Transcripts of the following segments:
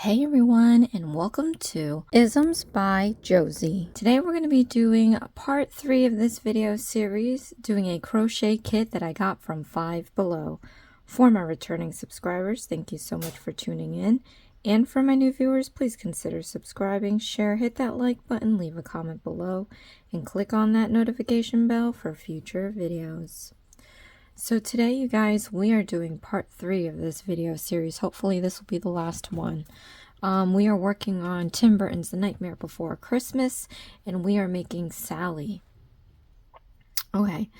Hey everyone, and welcome to Isms by Josie. Today we're going to be doing part 3 of this video series, doing a crochet kit that I got from Five Below. For my returning subscribers, thank you so much for tuning in. And for my new viewers, please consider subscribing, share, hit that like button, leave a comment below, and click on that notification bell for future videos. So today, you guys, we are doing part 3 of this video series. Hopefully this will be the last one. We are working on Tim Burton's The Nightmare Before Christmas, and we are making Sally. Okay,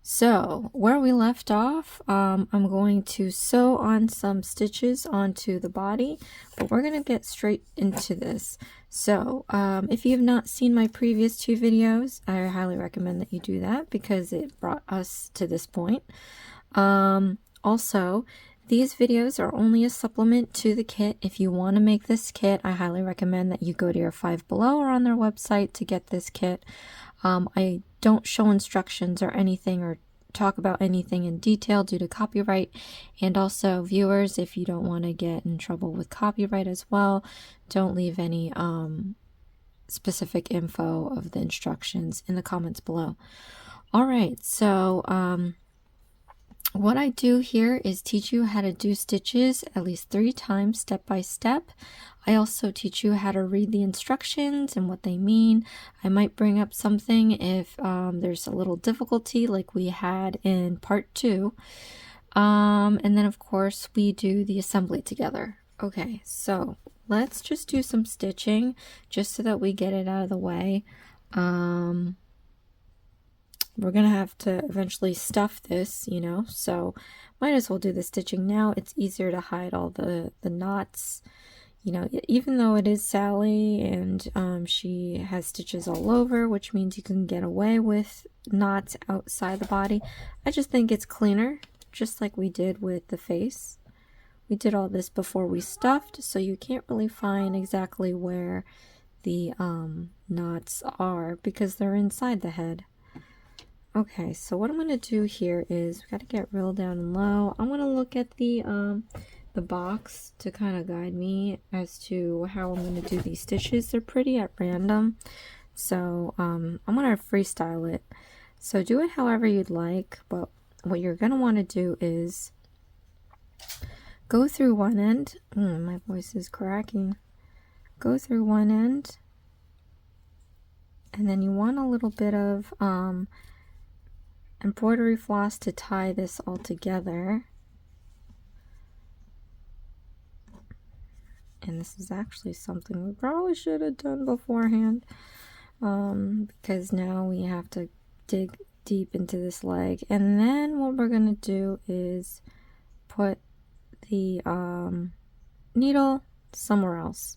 so where we left off, I'm going to sew on some stitches onto the body, but we're going to get straight into this. So if you have not seen my previous 2 videos, I highly recommend that you do that because it brought us to this point. Also, these videos are only a supplement to the kit. If you want to make this kit, I highly recommend that you go to your Five Below or on their website to get this kit. I don't show instructions or anything or talk about anything in detail due to copyright. And also, viewers, if you don't want to get in trouble with copyright as well, don't leave any specific info of the instructions in the comments below. Alright, so what I do here is teach you how to do stitches at least 3 times step by step. I also teach you how to read the instructions and what they mean. I might bring up something if there's a little difficulty like we had in part 2. And then of course we do the assembly together. Okay, so let's just do some stitching just so that we get it out of the way. We're gonna have to eventually stuff this, you know, so might as well do the stitching now. It's easier to hide all the knots, you know, even though it is Sally and she has stitches all over, which means you can get away with knots outside the body. I just think it's cleaner, just like we did with the face. We did all this before we stuffed, so you can't really find exactly where the knots are because they're inside the head. Okay, so what I'm going to do here is we got to get real down and low. I'm going to look at the box to kind of guide me as to how I'm going to do these stitches. They're pretty at random, so I'm going to freestyle it. So do it however you'd like, but what you're going to want to do is go through one end. My voice is cracking. Go through one end, and then you want a little bit of embroidery floss to tie this all together. And this is actually something we probably should have done beforehand, because now we have to dig deep into this leg. And then what we're going to do is put the needle somewhere else.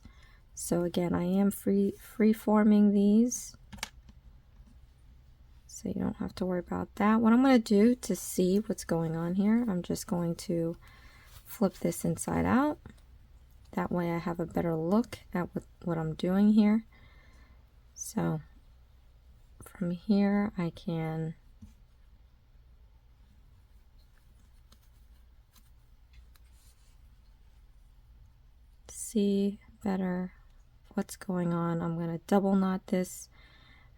So again, I am free forming these, so you don't have to worry about that. What I'm going to do to see what's going on here, I'm just going to flip this inside out. That way I have a better look at what I'm doing here. So from here I can see better what's going on. I'm going to double knot this,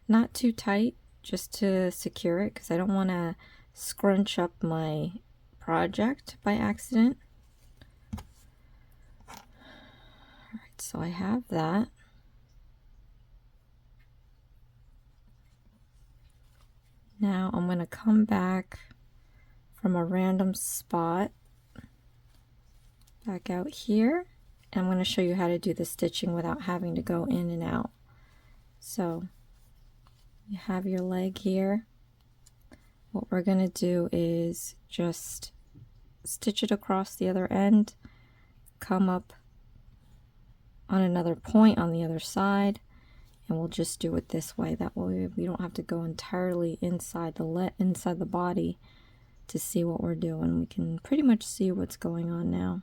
not too tight, just to secure it because I don't want to scrunch up my project by accident. Alright, so I have that. Now I'm going to come back from a random spot back out here, and I'm going to show you how to do the stitching without having to go in and out. So you have your leg here. What we're going to do is just stitch it across the other end, come up on another point on the other side, and we'll just do it this way. That way we don't have to go entirely inside the body to see what we're doing. We can pretty much see what's going on now.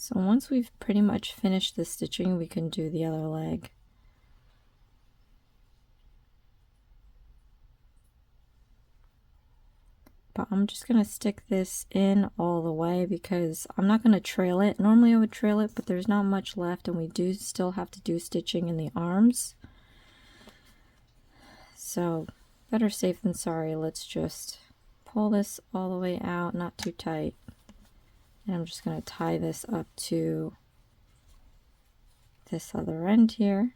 So once we've pretty much finished the stitching, we can do the other leg. But I'm just going to stick this in all the way because I'm not going to trail it. Normally I would trail it, but there's not much left, and we do still have to do stitching in the arms. So better safe than sorry. Let's just pull this all the way out, not too tight. And I'm just going to tie this up to this other end here.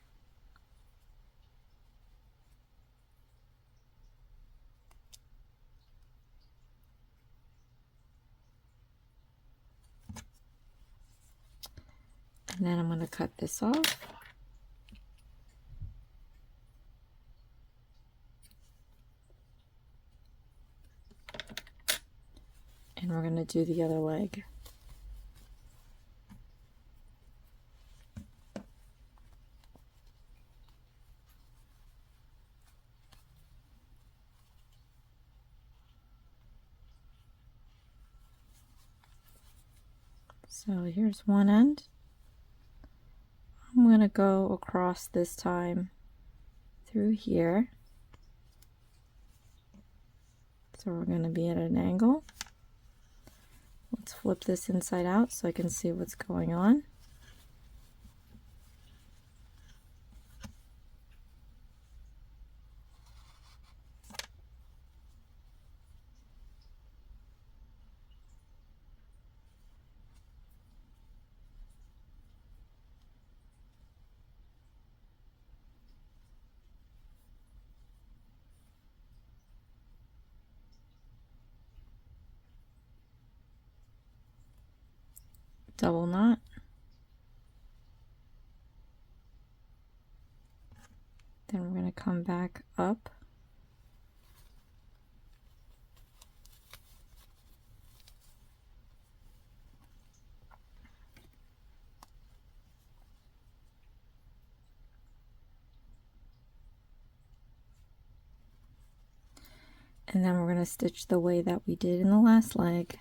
And then I'm going to cut this off. And we're going to do the other leg. So here's one end. I'm going to go across this time through here. So we're going to be at an angle. Let's flip this inside out so I can see what's going on. Double knot. Then we're going to come back up. And then we're going to stitch the way that we did in the last leg.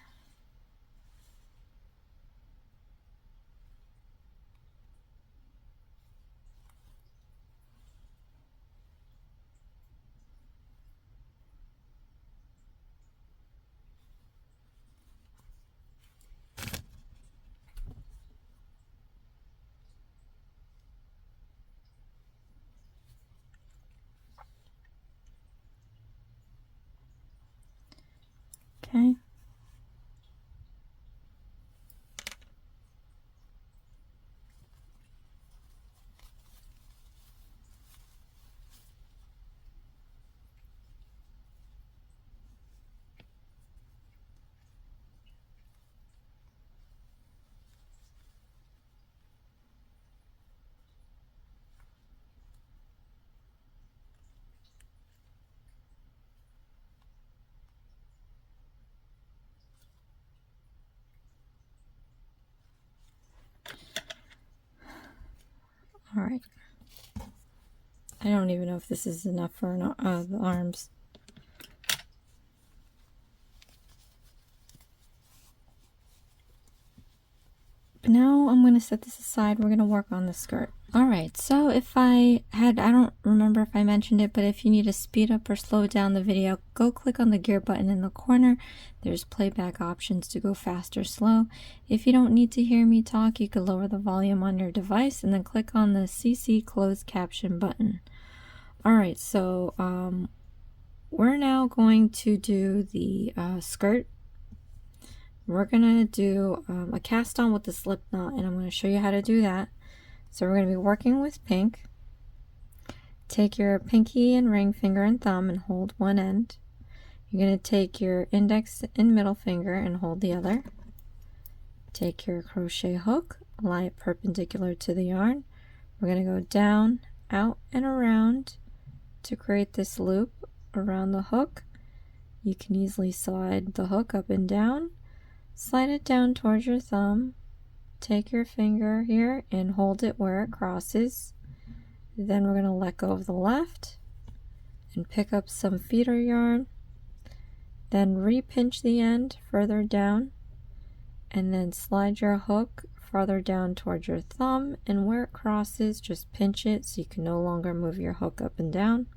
Okay. All right. I don't even know if this is enough for the arms. But now I'm going to set this aside. We're going to work on the skirt. Alright, so if I don't remember if I mentioned it, but if you need to speed up or slow down the video, go click on the gear button in the corner. There's playback options to go fast or slow. If you don't need to hear me talk, you could lower the volume on your device and then click on the CC closed caption button. Alright, so we're now going to do the skirt. We're going to do a cast on with the slip knot, and I'm going to show you how to do that. So we're going to be working with pink. Take your pinky and ring finger and thumb and hold one end. You're going to take your index and middle finger and hold the other. Take your crochet hook, lie it perpendicular to the yarn. We're going to go down, out, and around to create this loop around the hook. You can easily slide the hook up and down. Slide it down towards your thumb. Take your finger here and hold it where it crosses. Then we're going to let go of the left and pick up some feeder yarn. Then re-pinch the end further down and then slide your hook farther down towards your thumb, and where it crosses, just pinch it so you can no longer move your hook up and down.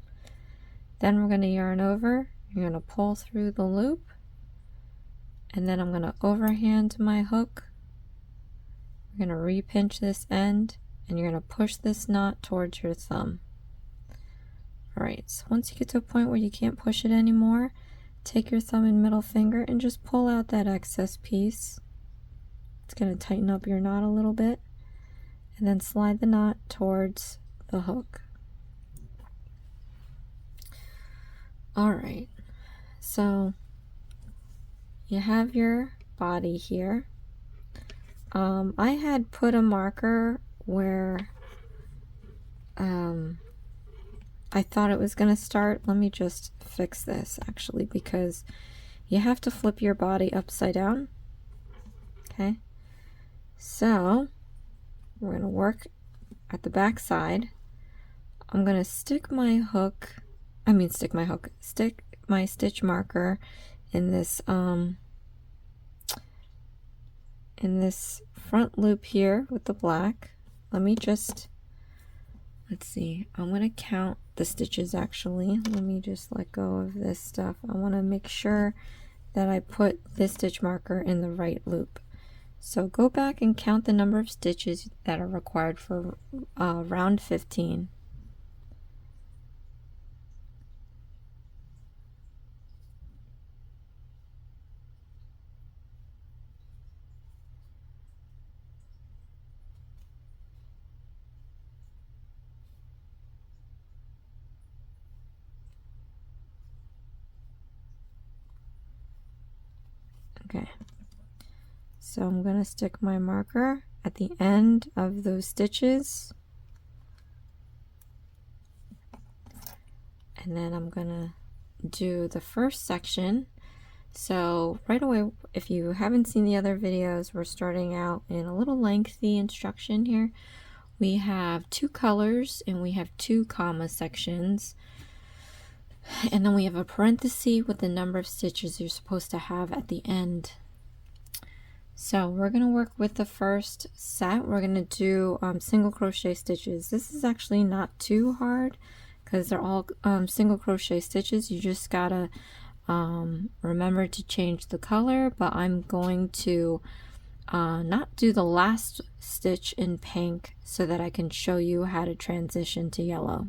Then we're going to yarn over. You're going to pull through the loop, and then I'm going to overhand my hook. You're going to re-pinch this end, and you're going to push this knot towards your thumb. Alright, so once you get to a point where you can't push it anymore, take your thumb and middle finger and just pull out that excess piece. It's going to tighten up your knot a little bit, and then slide the knot towards the hook. Alright, so you have your body here. I had put a marker where I thought it was going to start. Let me just fix this actually, because you have to flip your body upside down. Okay, so we're going to work at the back side. I'm going to stick my stitch marker in this front loop here with the black. Let's see, I'm going to count the stitches actually. Let me just let go of this stuff. I want to make sure that I put this stitch marker in the right loop. So go back and count the number of stitches that are required for round 15. Okay, so I'm going to stick my marker at the end of those stitches, and then I'm going to do the first section. So right away, if you haven't seen the other videos, we're starting out in a little lengthy instruction here. We have 2 colors and we have 2 comma sections. And then we have a parenthesis with the number of stitches you're supposed to have at the end. So we're going to work with the first set. We're going to do single crochet stitches. This is actually not too hard because they're all single crochet stitches. You just gotta remember to change the color, but I'm going to not do the last stitch in pink so that I can show you how to transition to yellow.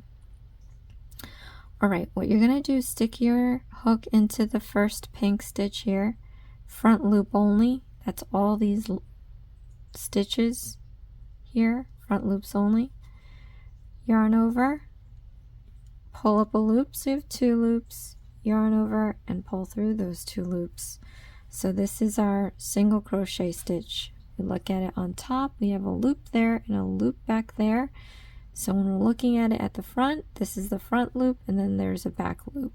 Alright, what you're going to do is stick your hook into the first pink stitch here, front loop only. That's all these stitches here, front loops only. Yarn over, pull up a loop, so you have 2 loops, yarn over and pull through those 2 loops. So this is our single crochet stitch. We look at it on top, we have a loop there and a loop back there. So when we're looking at it at the front, this is the front loop, and then there's a back loop.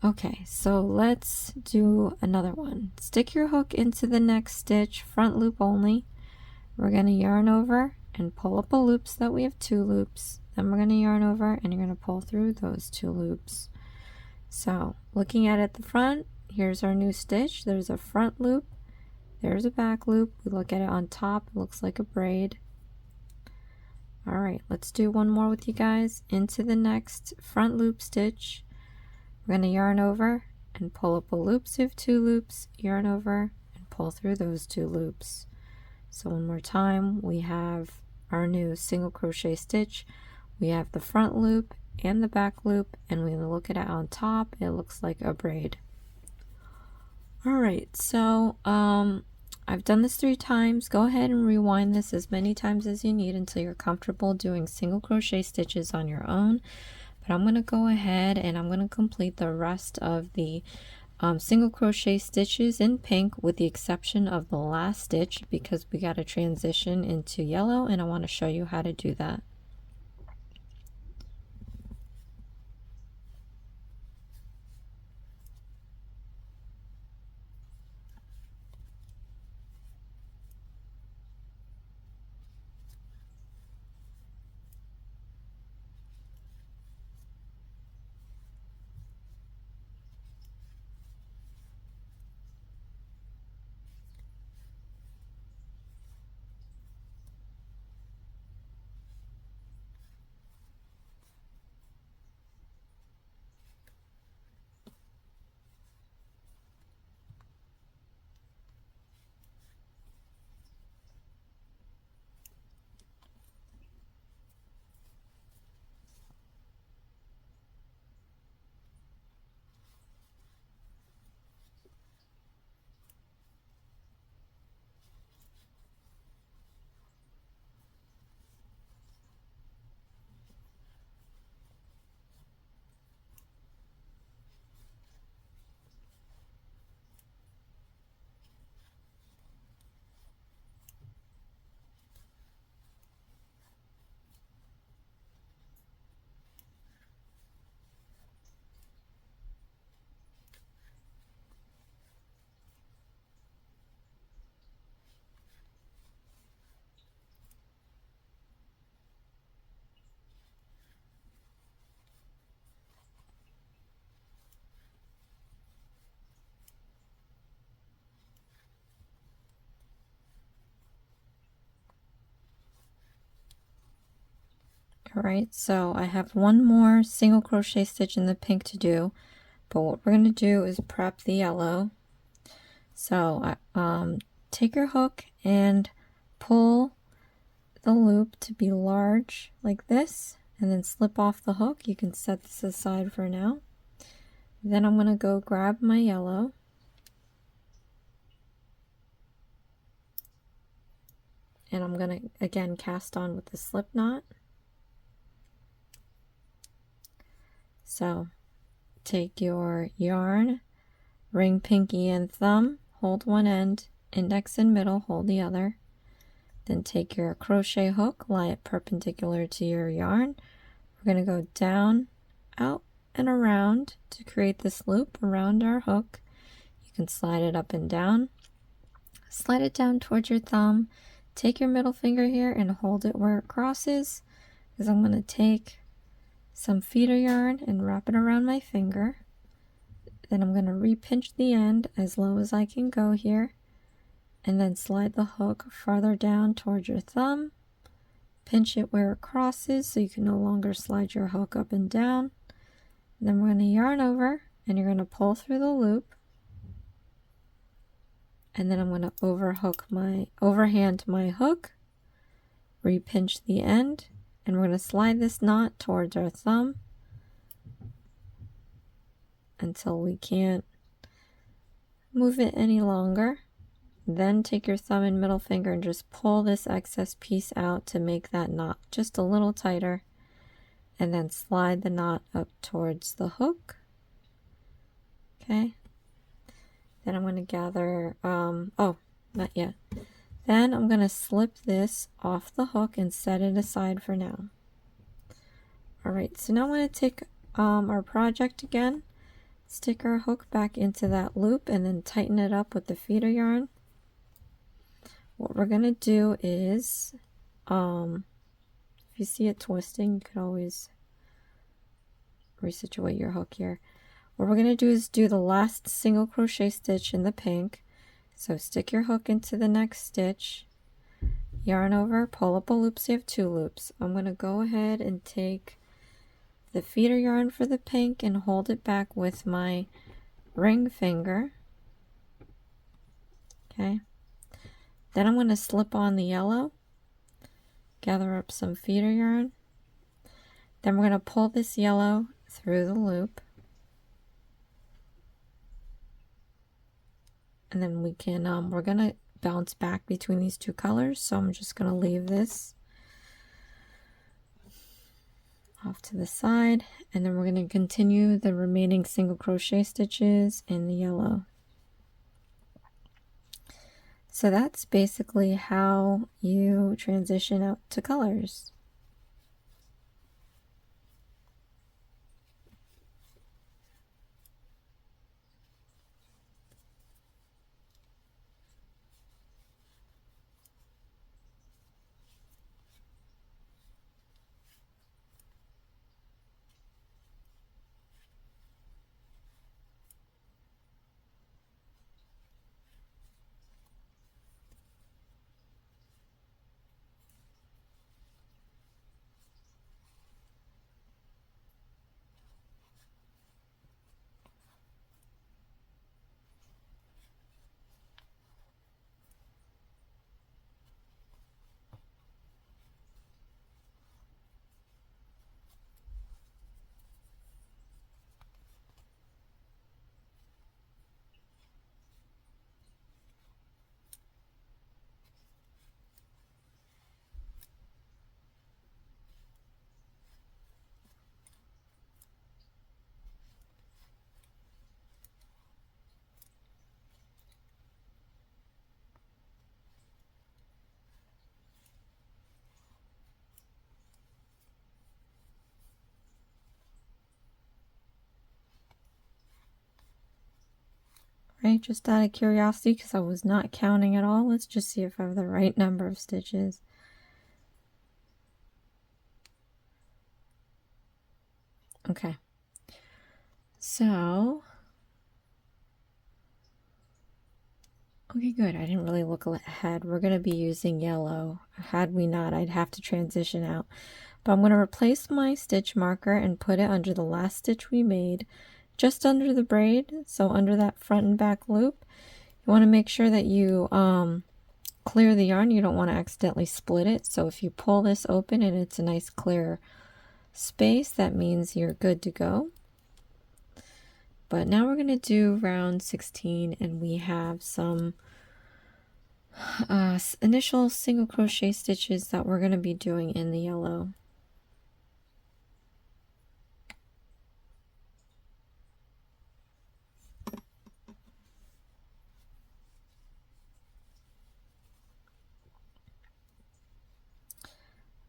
Okay, so let's do another one. Stick your hook into the next stitch, front loop only. We're going to yarn over and pull up a loop so that we have 2 loops. Then we're going to yarn over and you're going to pull through those 2 loops. So looking at it at the front, here's our new stitch. There's a front loop, there's a back loop. We look at it on top, it looks like a braid. Alright, let's do one more with you guys. Into the next front loop stitch, we're going to yarn over and pull up a loop, so you have 2 loops, yarn over and pull through those 2 loops. So one more time, we have our new single crochet stitch. We have the front loop and the back loop, and when we look at it on top, it looks like a braid. Alright, so I've done this 3 times. Go ahead and rewind this as many times as you need until you're comfortable doing single crochet stitches on your own. But I'm going to go ahead and I'm going to complete the rest of the single crochet stitches in pink, with the exception of the last stitch, because we got to transition into yellow and I want to show you how to do that. All right, so I have one more single crochet stitch in the pink to do, but what we're going to do is prep the yellow. So take your hook and pull the loop to be large like this, and then slip off the hook. You can set this aside for now. Then I'm going to go grab my yellow, and I'm going to again cast on with the slip knot. So take your yarn, ring pinky and thumb, hold one end, index and middle, hold the other. Then take your crochet hook, lie it perpendicular to your yarn. We're going to go down, out, and around to create this loop around our hook. You can slide it up and down. Slide it down towards your thumb. Take your middle finger here and hold it where it crosses, because I'm going to take some feeder yarn and wrap it around my finger. Then I'm going to re-pinch the end as low as I can go here, and then slide the hook farther down towards your thumb. Pinch it where it crosses so you can no longer slide your hook up and down. And then we're going to yarn over, and you're going to pull through the loop. And then I'm going to overhand my hook, re-pinch the end, and we're going to slide this knot towards our thumb until we can't move it any longer. Then take your thumb and middle finger and just pull this excess piece out to make that knot just a little tighter, and then slide the knot up towards the hook. Okay. Then I'm going to gather, oh, not yet. Then I'm going to slip this off the hook and set it aside for now. Alright, so now I'm going to take our project again, stick our hook back into that loop, and then tighten it up with the feeder yarn. What we're going to do is, if you see it twisting, you could always resituate your hook here. What we're going to do is do the last single crochet stitch in the pink. So stick your hook into the next stitch, yarn over, pull up a loop so you have 2 loops. I'm going to go ahead and take the feeder yarn for the pink and hold it back with my ring finger. Okay. Then I'm going to slip on the yellow, gather up some feeder yarn. Then we're going to pull this yellow through the loop. And then we can, we're going to bounce back between these 2 colors. So I'm just going to leave this off to the side. And then we're going to continue the remaining single crochet stitches in the yellow. So that's basically how you transition out to colors. Right, just out of curiosity, because I was not counting at all. Let's just see if I have the right number of stitches. Okay. So, okay, good. I didn't really look ahead. We're going to be using yellow. Had we not, I'd have to transition out. But I'm going to replace my stitch marker and put it under the last stitch we made, just under the braid, so under that front and back loop. You want to make sure that you clear the yarn. You don't want to accidentally split it. So if you pull this open and it's a nice clear space, that means you're good to go. But now we're going to do round 16, and we have some initial single crochet stitches that we're going to be doing in the yellow.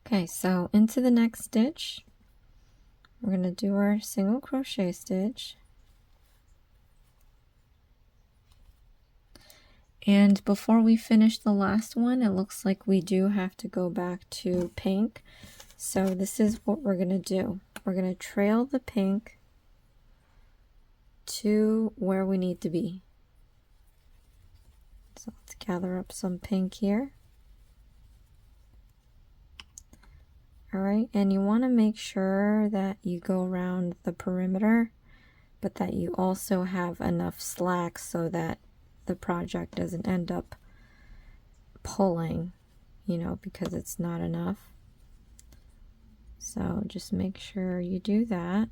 Okay, so into the next stitch, we're going to do our single crochet stitch. And before we finish the last one, it looks like we do have to go back to pink. So this is what we're going to do. We're going to trail the pink to where we need to be. So let's gather up some pink here. All right, and you want to make sure that you go around the perimeter, but that you also have enough slack so that the project doesn't end up pulling, you know, because it's not enough. So just make sure you do that.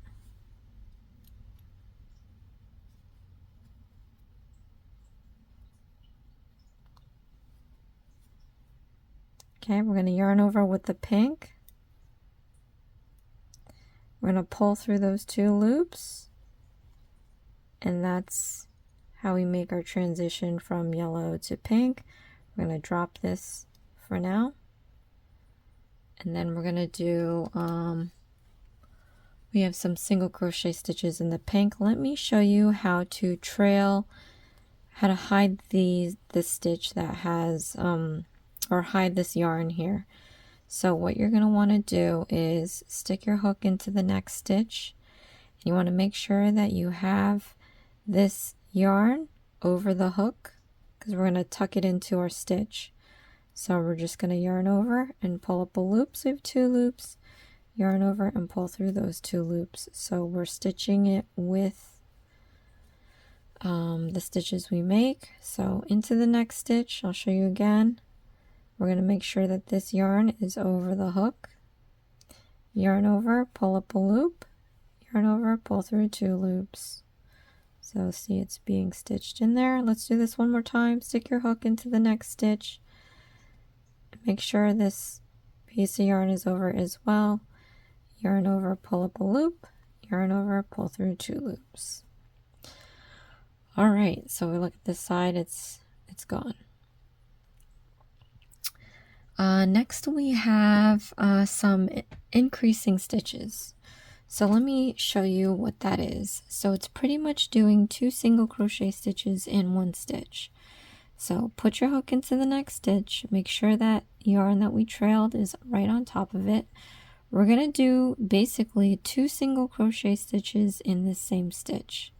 Okay, we're going to yarn over with the pink. We're going to pull through those 2 loops, and that's how we make our transition from yellow to pink. We're going to drop this for now, and then we're going to do we have some single crochet stitches in the pink. Let me show you how to trail, how to hide this stitch that has or hide this yarn here. So what you're going to want to do is stick your hook into the next stitch. You want to make sure that you have this yarn over the hook, because we're going to tuck it into our stitch. So we're just going to yarn over and pull up a loop. So we have 2 loops, yarn over and pull through those 2 loops. So we're stitching it with the stitches we make. So into the next stitch, I'll show you again. We're going to make sure that this yarn is over the hook. Yarn over, pull up a loop, yarn over, pull through 2 loops. So see, it's being stitched in there. Let's do this one more time. Stick your hook into the next stitch. Make sure this piece of yarn is over as well. Yarn over, pull up a loop, yarn over, pull through 2 loops. All right, so we look at this side, it's gone. Next we have some increasing stitches. So let me show you what that is. So it's pretty much doing 2 single crochet stitches in 1 stitch. So put your hook into the next stitch, make sure that yarn that we trailed is right on top of it. We're going to do basically 2 single crochet stitches in the same stitch.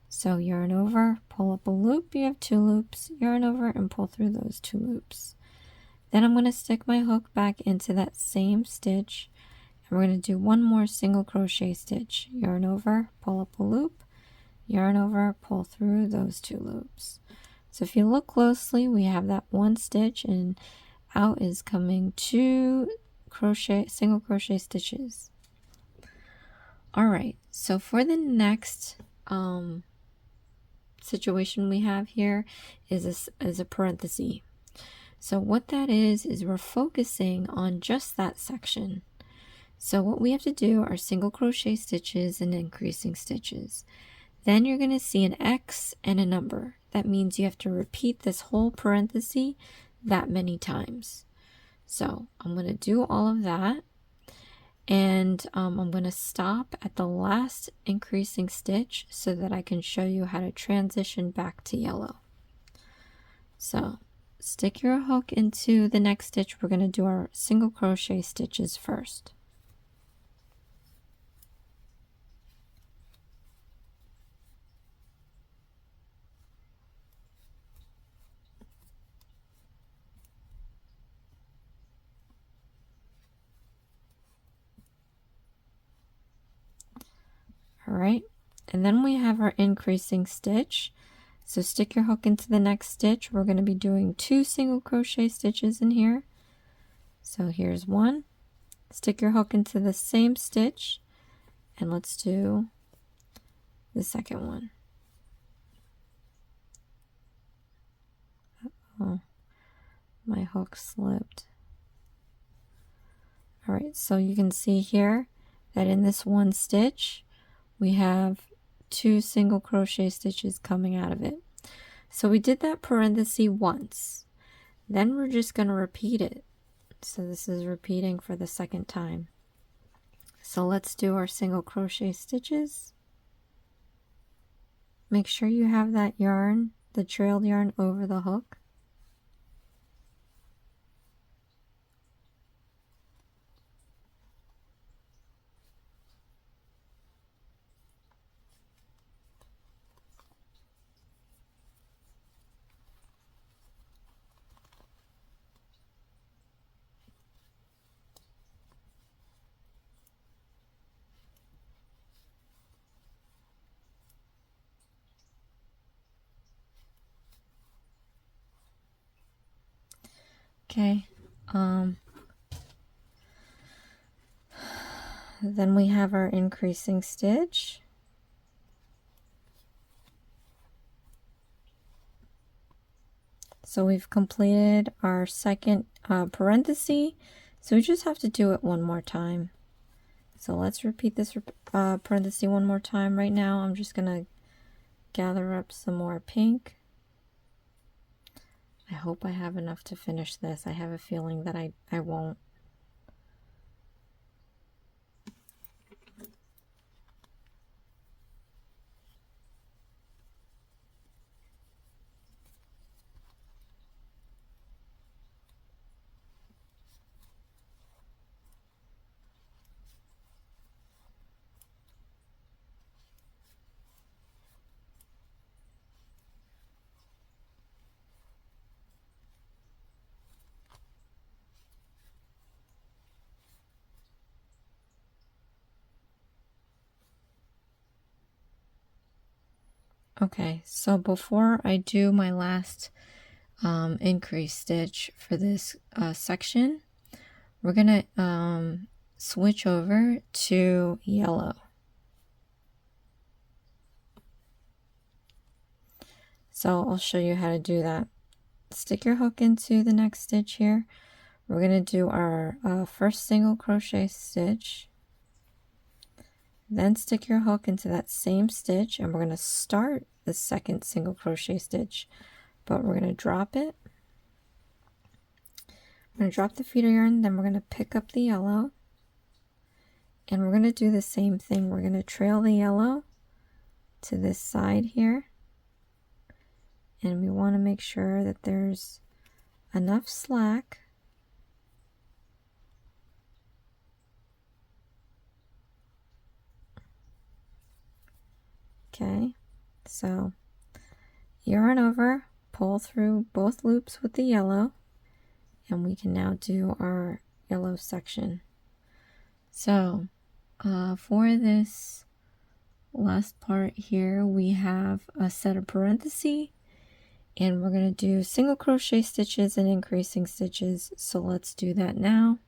So yarn over, pull up a loop, you have 2 loops, yarn over and pull through those 2 loops. Then I'm going to stick my hook back into that same stitch, and we're going to do 1 more single crochet stitch. Yarn over, pull up a loop, yarn over, pull through those 2 loops. So if you look closely, we have that 1 stitch, and out is coming 2 single crochet stitches. All right, so for the next situation we have here is a parenthesis. So what that is we're focusing on just that section. So what we have to do are single crochet stitches and increasing stitches. Then you're going to see an X and a number. That means you have to repeat this whole parenthesis that many times. So I'm going to do all of that, and I'm going to stop at the last increasing stitch so that I can show you how to transition back to yellow. So stick your hook into the next stitch. We're going to do our single crochet stitches first. All right, and then we have our increasing stitch. So stick your hook into the next stitch. We're going to be doing 2 single crochet stitches in here. So here's one. Stick your hook into the same stitch, and let's do the second one. Oh, my hook slipped. All right, so you can see here that in this one stitch, we have 2 single crochet stitches coming out of it. So we did that parenthesis once. Then we're just going to repeat it. So this is repeating for the second time. So let's do our single crochet stitches. Make sure you have that yarn, the trailed yarn, over the hook. Okay, then we have our increasing stitch. So we've completed our second parenthesis, so we just have to do it one more time. So let's repeat this parenthesis one more time. Right now I'm just going to gather up some more pink. I hope I have enough to finish this. I have a feeling that I won't. Okay, so before I do my last increase stitch for this section, we're gonna switch over to yellow. So I'll show you how to do that. Stick your hook into the next stitch here. We're gonna do our first single crochet stitch. Then stick your hook into that same stitch, and we're going to start the second single crochet stitch, but we're going to drop it. We're going to drop the feeder yarn, then we're going to pick up the yellow, and we're going to do the same thing. We're going to trail the yellow to this side here, and we want to make sure that there's enough slack . Okay, so yarn over, pull through both loops with the yellow, and we can now do our yellow section. So for this last part here, we have a set of parentheses, and we're going to do single crochet stitches and increasing stitches. So let's do that now.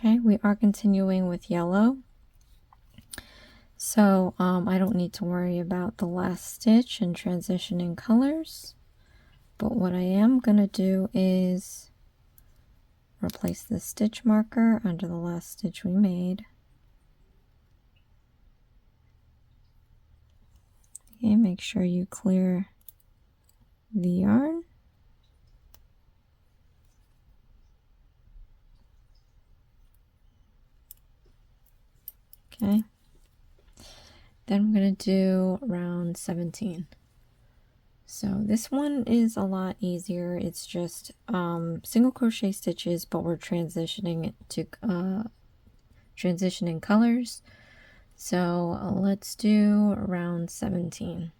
Okay, we are continuing with yellow. So I don't need to worry about the last stitch and transitioning colors. But what I am going to do is replace the stitch marker under the last stitch we made. Okay, make sure you clear the yarn. Okay. Then I'm going to do round 17. So this one is a lot easier. It's just single crochet stitches, but we're transitioning it to transitioning colors. So let's do round 17.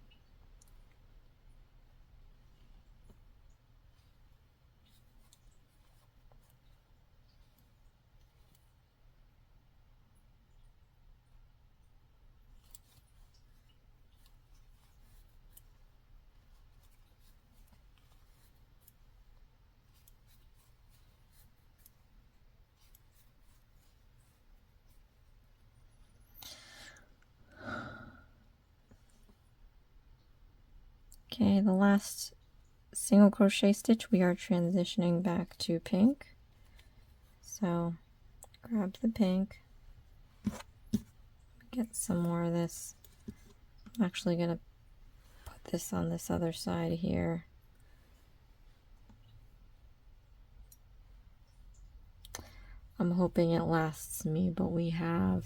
Okay, the last single crochet stitch we are transitioning back to pink. So grab the pink, get some more of this. I'm actually going to put this on this other side here. I'm hoping it lasts me, but we have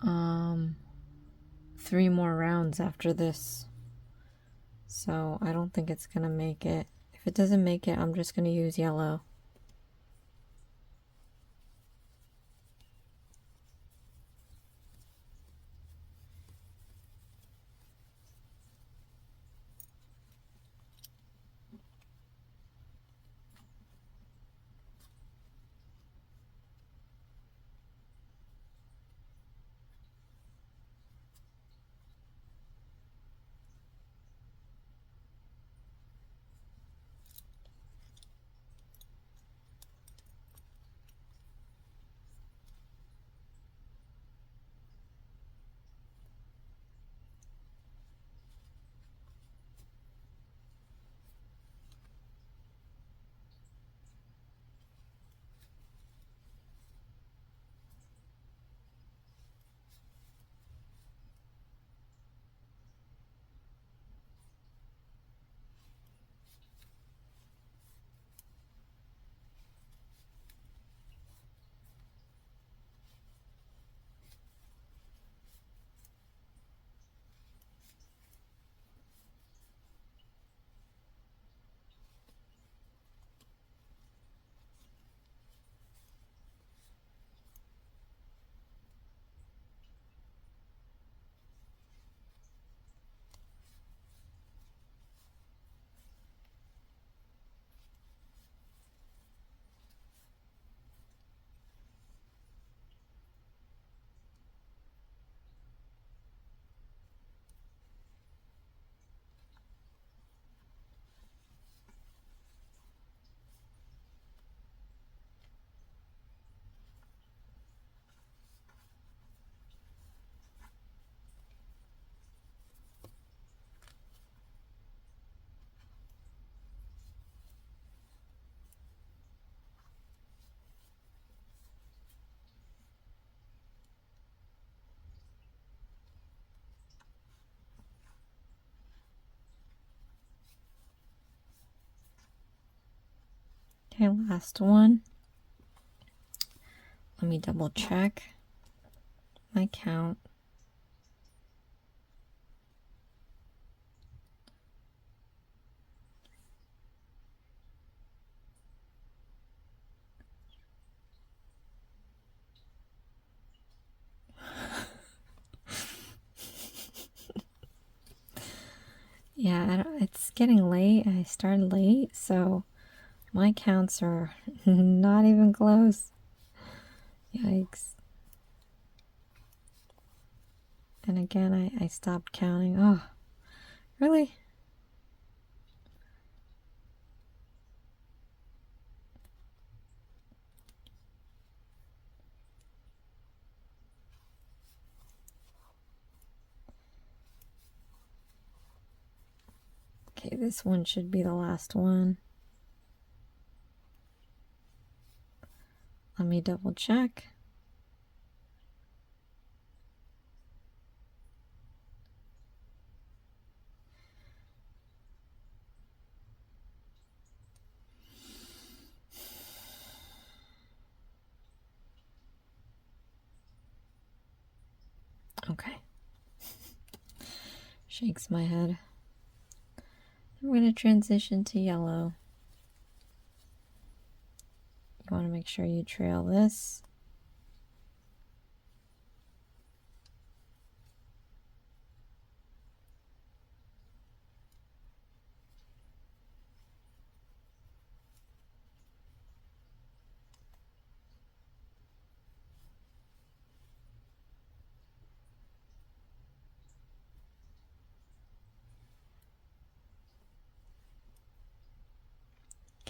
3 more rounds after this. So I don't think it's going to make it. If it doesn't make it, I'm just going to use yellow. Okay, last one. Let me double check my count. Yeah, it's getting late. I started late, so my counts are not even close. Yikes. And again, I stopped counting. Oh, really? Okay, this one should be the last one. Let me double check. Okay. Shakes my head. We're going to transition to yellow. You want to make sure you trail this.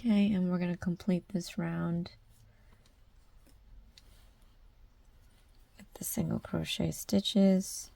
Okay, and we're going to complete this round with the single crochet stitches.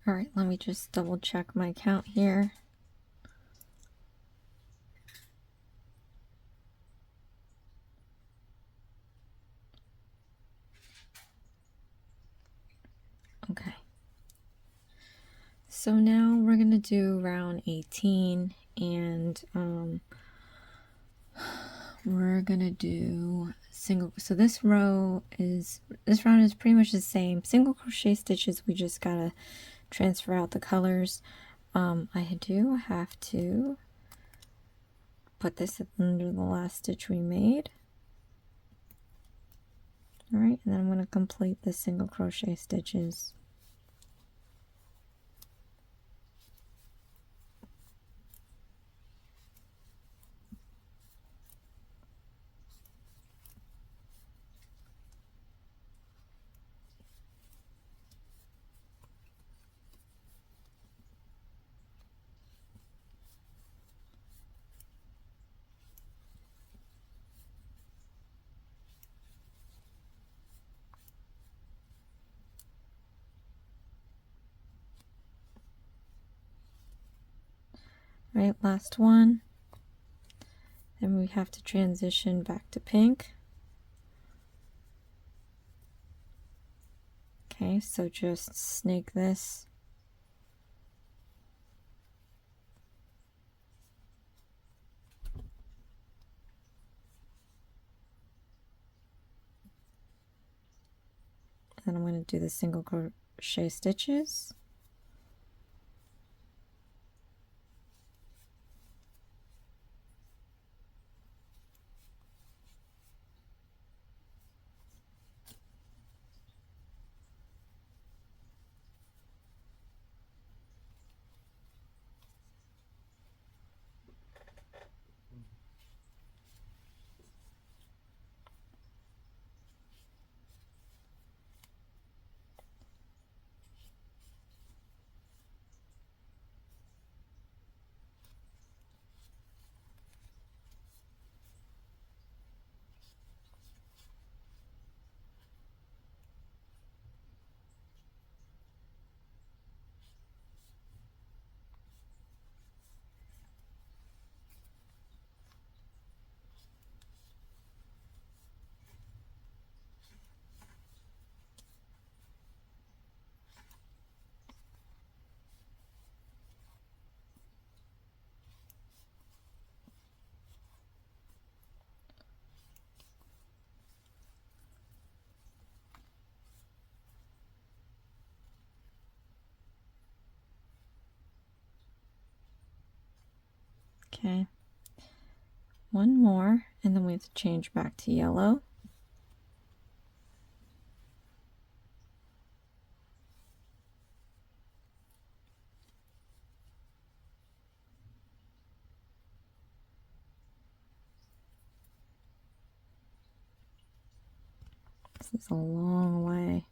All right, let me just double check my count here. Okay. So now we're going to do round 18, and we're going to do single. So this round is pretty much the same. Single crochet stitches, we just got to transfer out the colors. I do have to put this under the last stitch we made. All right, and then I'm going to complete the single crochet stitches. Right, last one. Then we have to transition back to pink. Okay, so just snake this. Then I'm going to do the single crochet stitches. Okay, one more, and then we have to change back to yellow. This is a long way.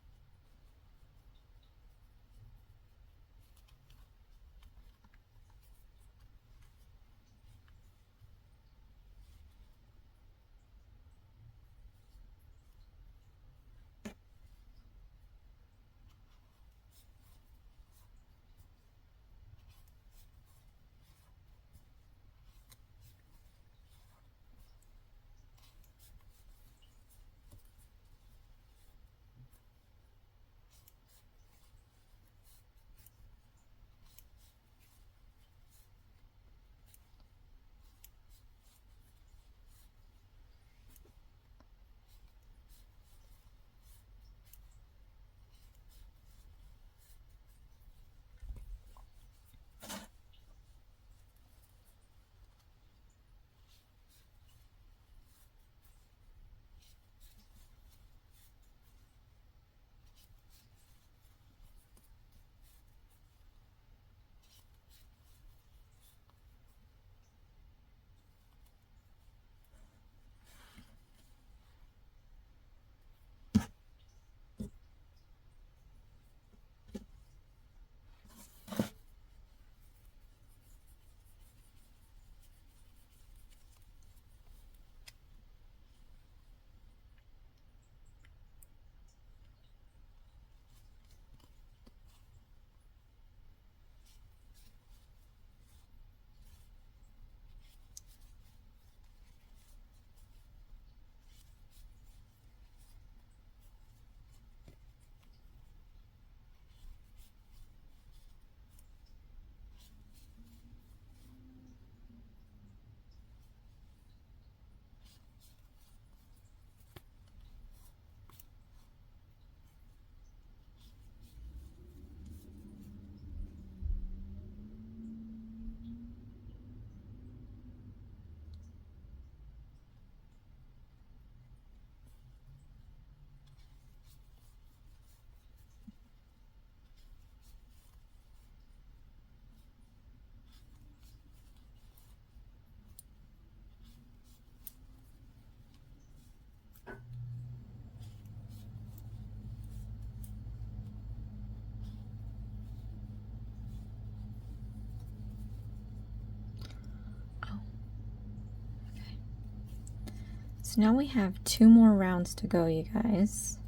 so now we have 2 more rounds to go, you guys.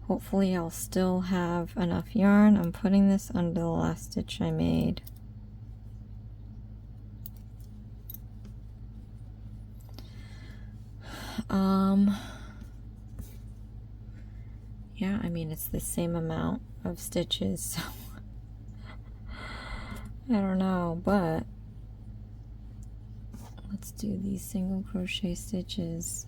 Hopefully I'll still have enough yarn. I'm putting this under the last stitch I made. Yeah, I mean, it's the same amount of stitches, so I don't know, but let's do these single crochet stitches.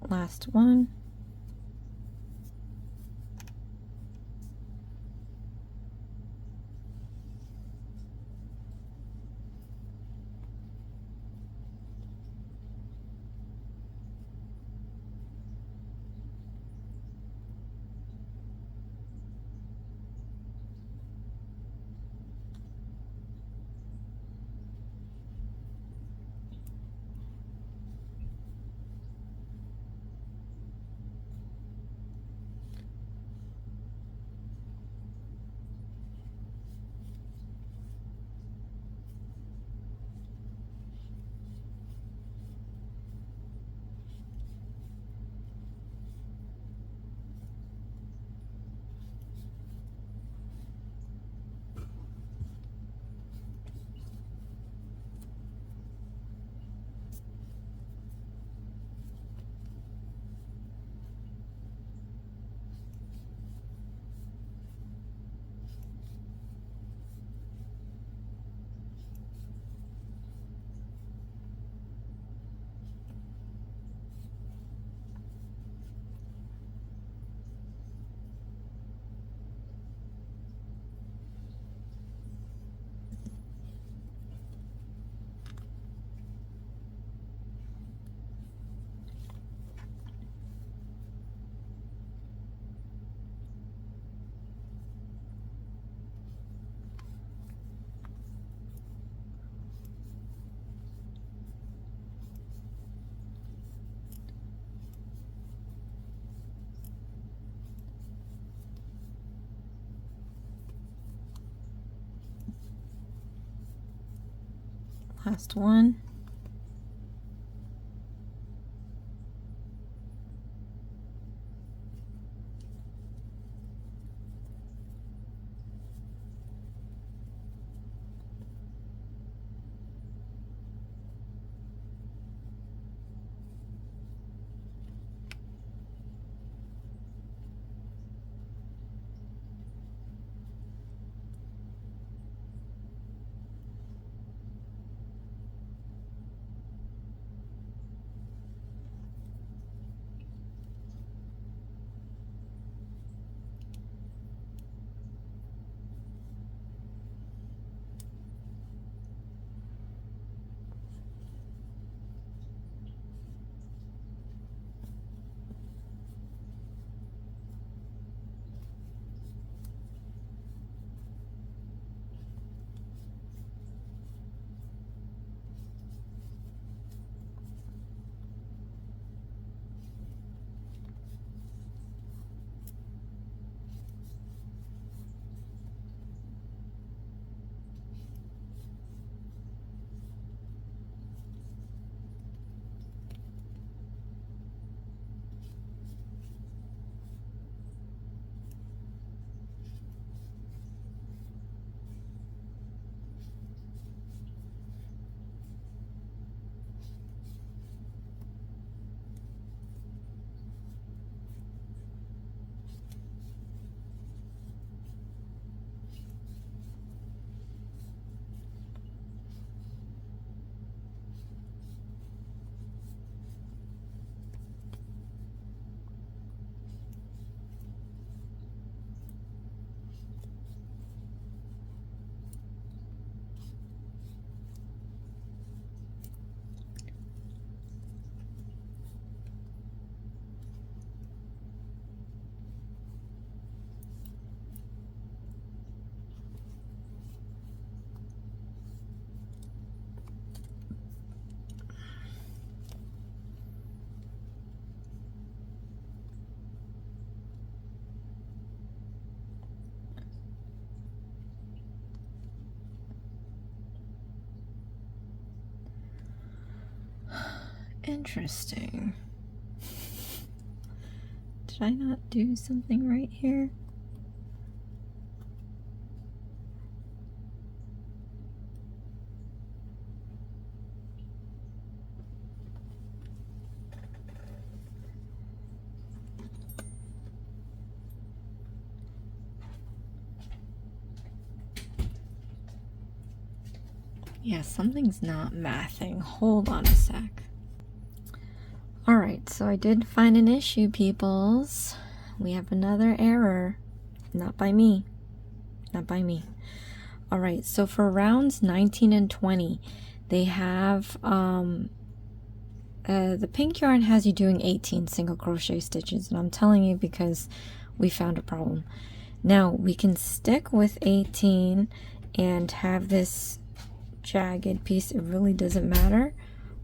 Last one. Last one. Interesting. Did I not do something right here? Yeah, something's not mathing. Hold on a sec. Alright, so I did find an issue, peoples. We have another error. Not by me. Not by me. Alright, so for rounds 19 and 20, they have, the pink yarn has you doing 18 single crochet stitches, and I'm telling you because we found a problem. Now, we can stick with 18 and have this jagged piece. It really doesn't matter.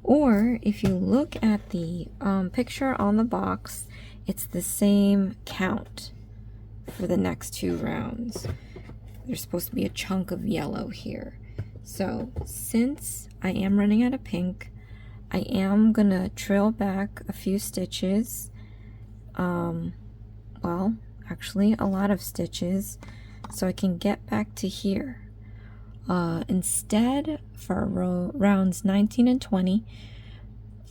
Or if you look at the picture on the box, it's the same count for the next 2 rounds. There's supposed to be a chunk of yellow here. So since I am running out of pink, I am gonna trail back a few stitches. Well, actually a lot of stitches, so I can get back to here. Instead, for rounds 19 and 20,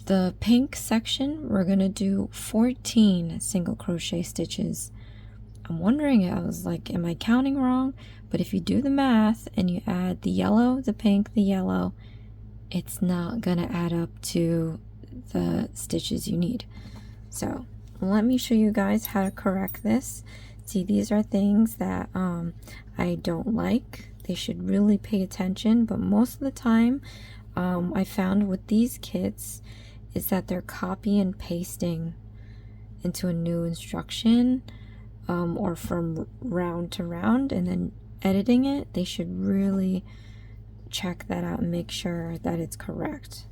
the pink section, we're gonna do 14 single crochet stitches. I'm wondering, I was like, am I counting wrong? But if you do the math and you add the yellow, the pink, the yellow, it's not gonna add up to the stitches you need. So let me show you guys how to correct this. See, these are things that I don't like. They should really pay attention, but most of the time I found with these kits is that they're copy and pasting into a new instruction, or from round to round, and then editing it. They should really check that out and make sure that it's correct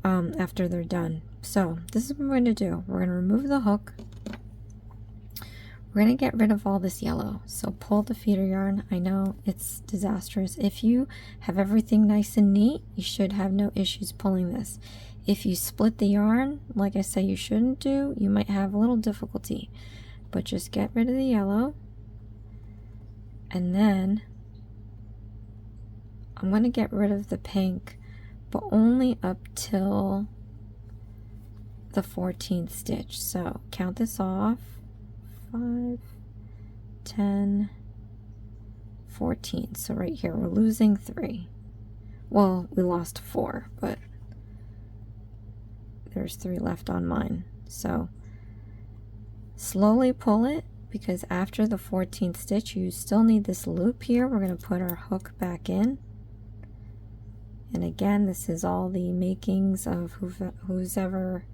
after they're done. So this is what we're going to do. We're going to remove the hook. We're going to get rid of all this yellow. So pull the feeder yarn. I know it's disastrous. If you have everything nice and neat, you should have no issues pulling this. If you split the yarn, like I say you shouldn't do, you might have a little difficulty. But just get rid of the yellow. And then I'm going to get rid of the pink, but only up till the 14th stitch. So count this off. 5, 10, 14. So right here we're losing 3. Well, we lost 4, but there's 3 left on mine. So slowly pull it, because after the 14th stitch you still need this loop here. We're going to put our hook back in. And again, this is all the makings of who's ever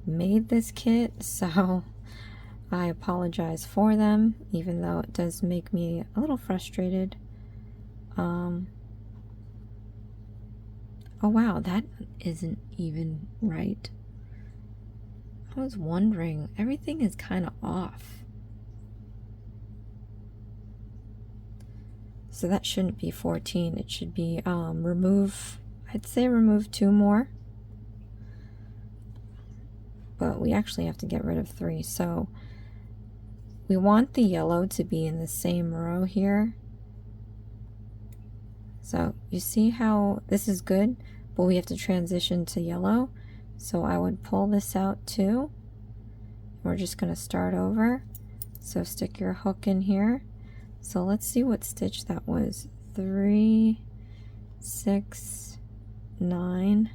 made this kit, so I apologize for them, even though it does make me a little frustrated. Oh wow, that isn't even right. I was wondering, everything is kind of off. So that shouldn't be 14, it should be I'd say remove 2 more. But we actually have to get rid of 3, so we want the yellow to be in the same row here. So you see how this is good, but we have to transition to yellow. So I would pull this out too. We're just going to start over. So stick your hook in here. So let's see what stitch that was. 3, 6, 9.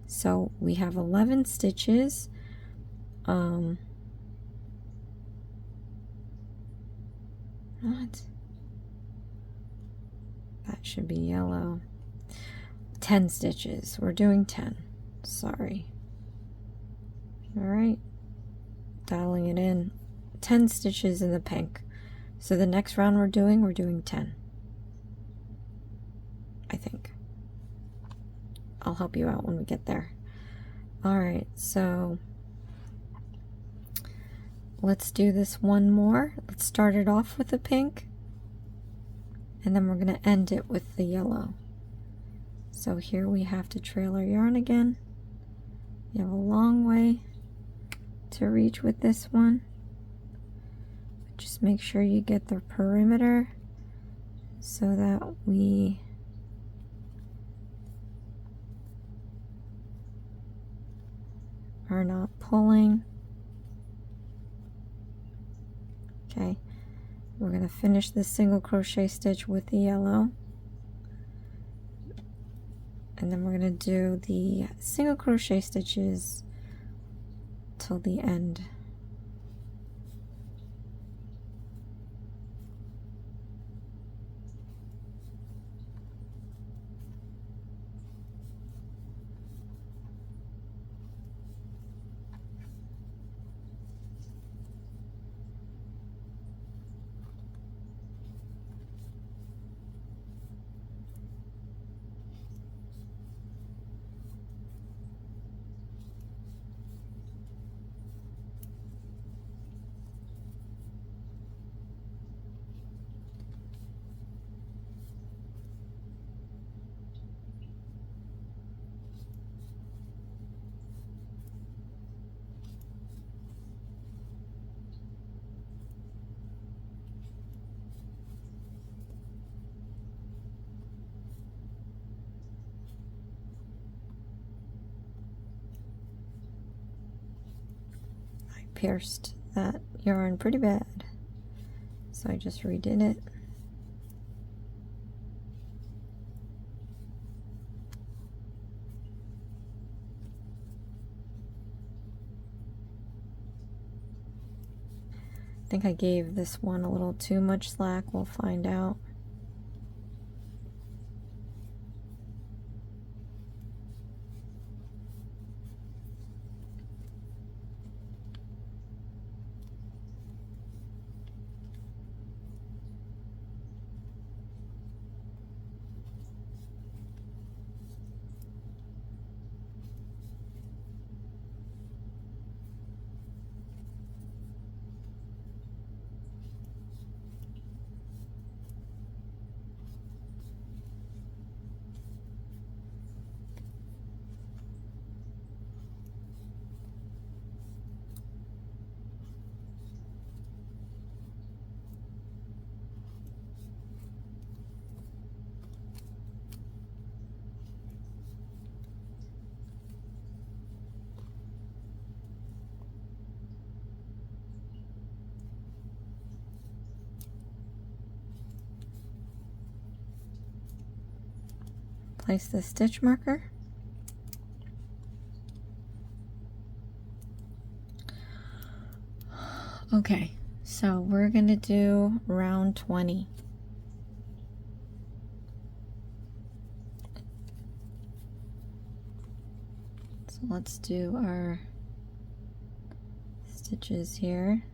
So we have 11 stitches. What? That should be yellow. 10 stitches. We're doing 10. Sorry. Alright. Dialing it in. 10 stitches in the pink. So the next round we're doing 10. I think. I'll help you out when we get there. Alright, so let's do this one more. Let's start it off with the pink, and then we're going to end it with the yellow. So here we have to trail our yarn again, You have a long way to reach with this one. Just make sure you get the perimeter so that we are not pulling. Okay, we're going to finish this single crochet stitch with the yellow, and then we're going to do the single crochet stitches till the end. Pierced that yarn pretty bad, so I just redid it. I think I gave this one a little too much slack. We'll find out. Place the stitch marker. Okay, so we're going to do round 20. So let's do our stitches here.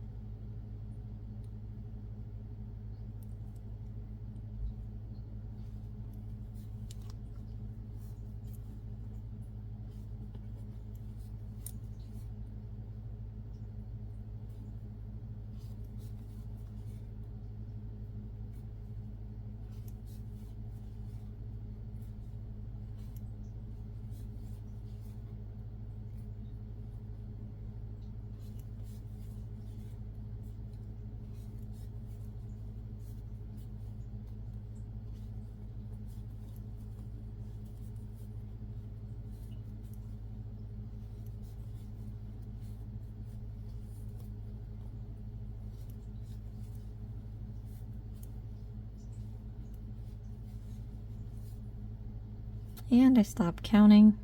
And I stopped counting.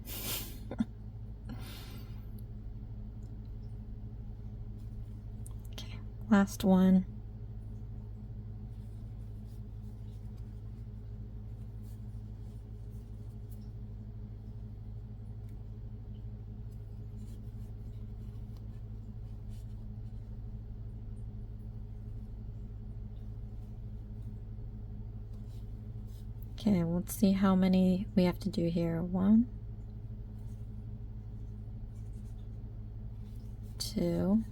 Okay, last one. Okay, let's see how many we have to do here. 1, 2,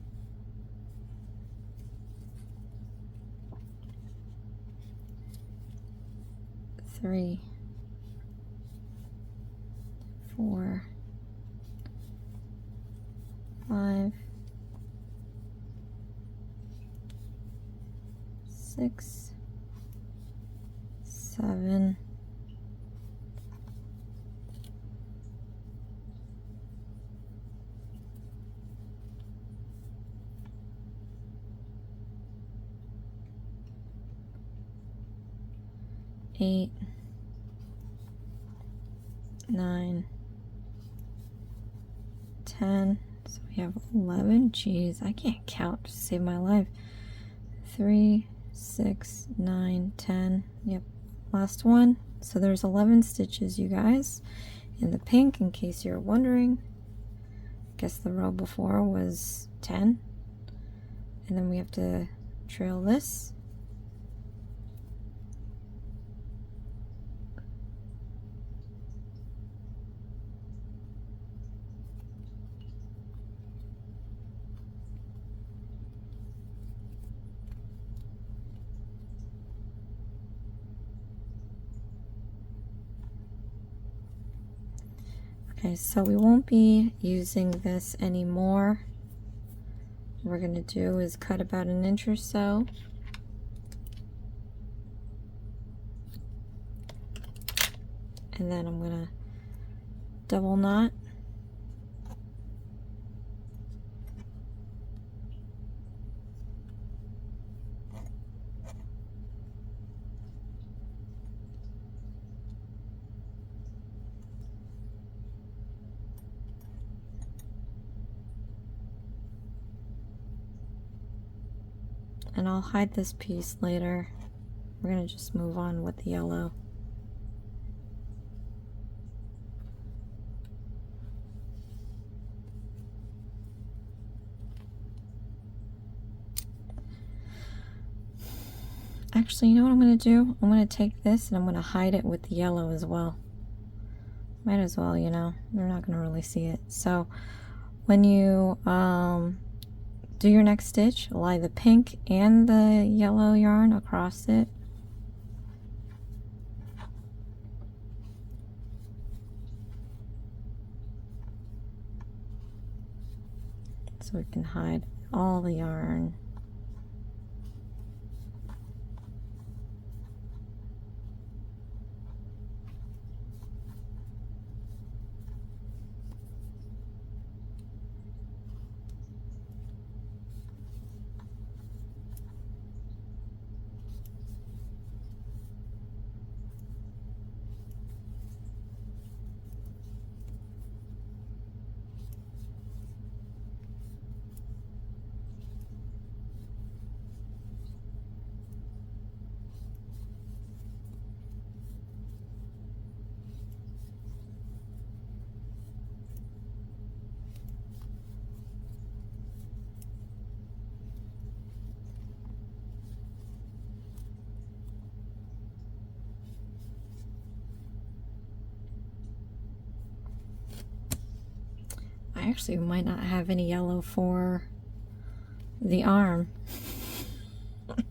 3, 4, 5, 6, 7, 8, 9, 10. So we have 11. Jeez, I can't count to save my life. 3, 6, 9, 10. Yep, last one. So there's 11 stitches, you guys, in the pink, in case you're wondering. I guess the row before was 10. And then we have to trail this. Okay, so we won't be using this anymore. What we're going to do is cut about 1 inch or so. And then I'm going to double knot. And I'll hide this piece later. We're going to just move on with the yellow. Actually, you know what I'm going to do? I'm going to take this and I'm going to hide it with the yellow as well. Might as well, you know. They're not going to really see it. So when you do your next stitch, lie the pink and the yellow yarn across it. So we can hide all the yarn. I actually might not have any yellow for the arm. I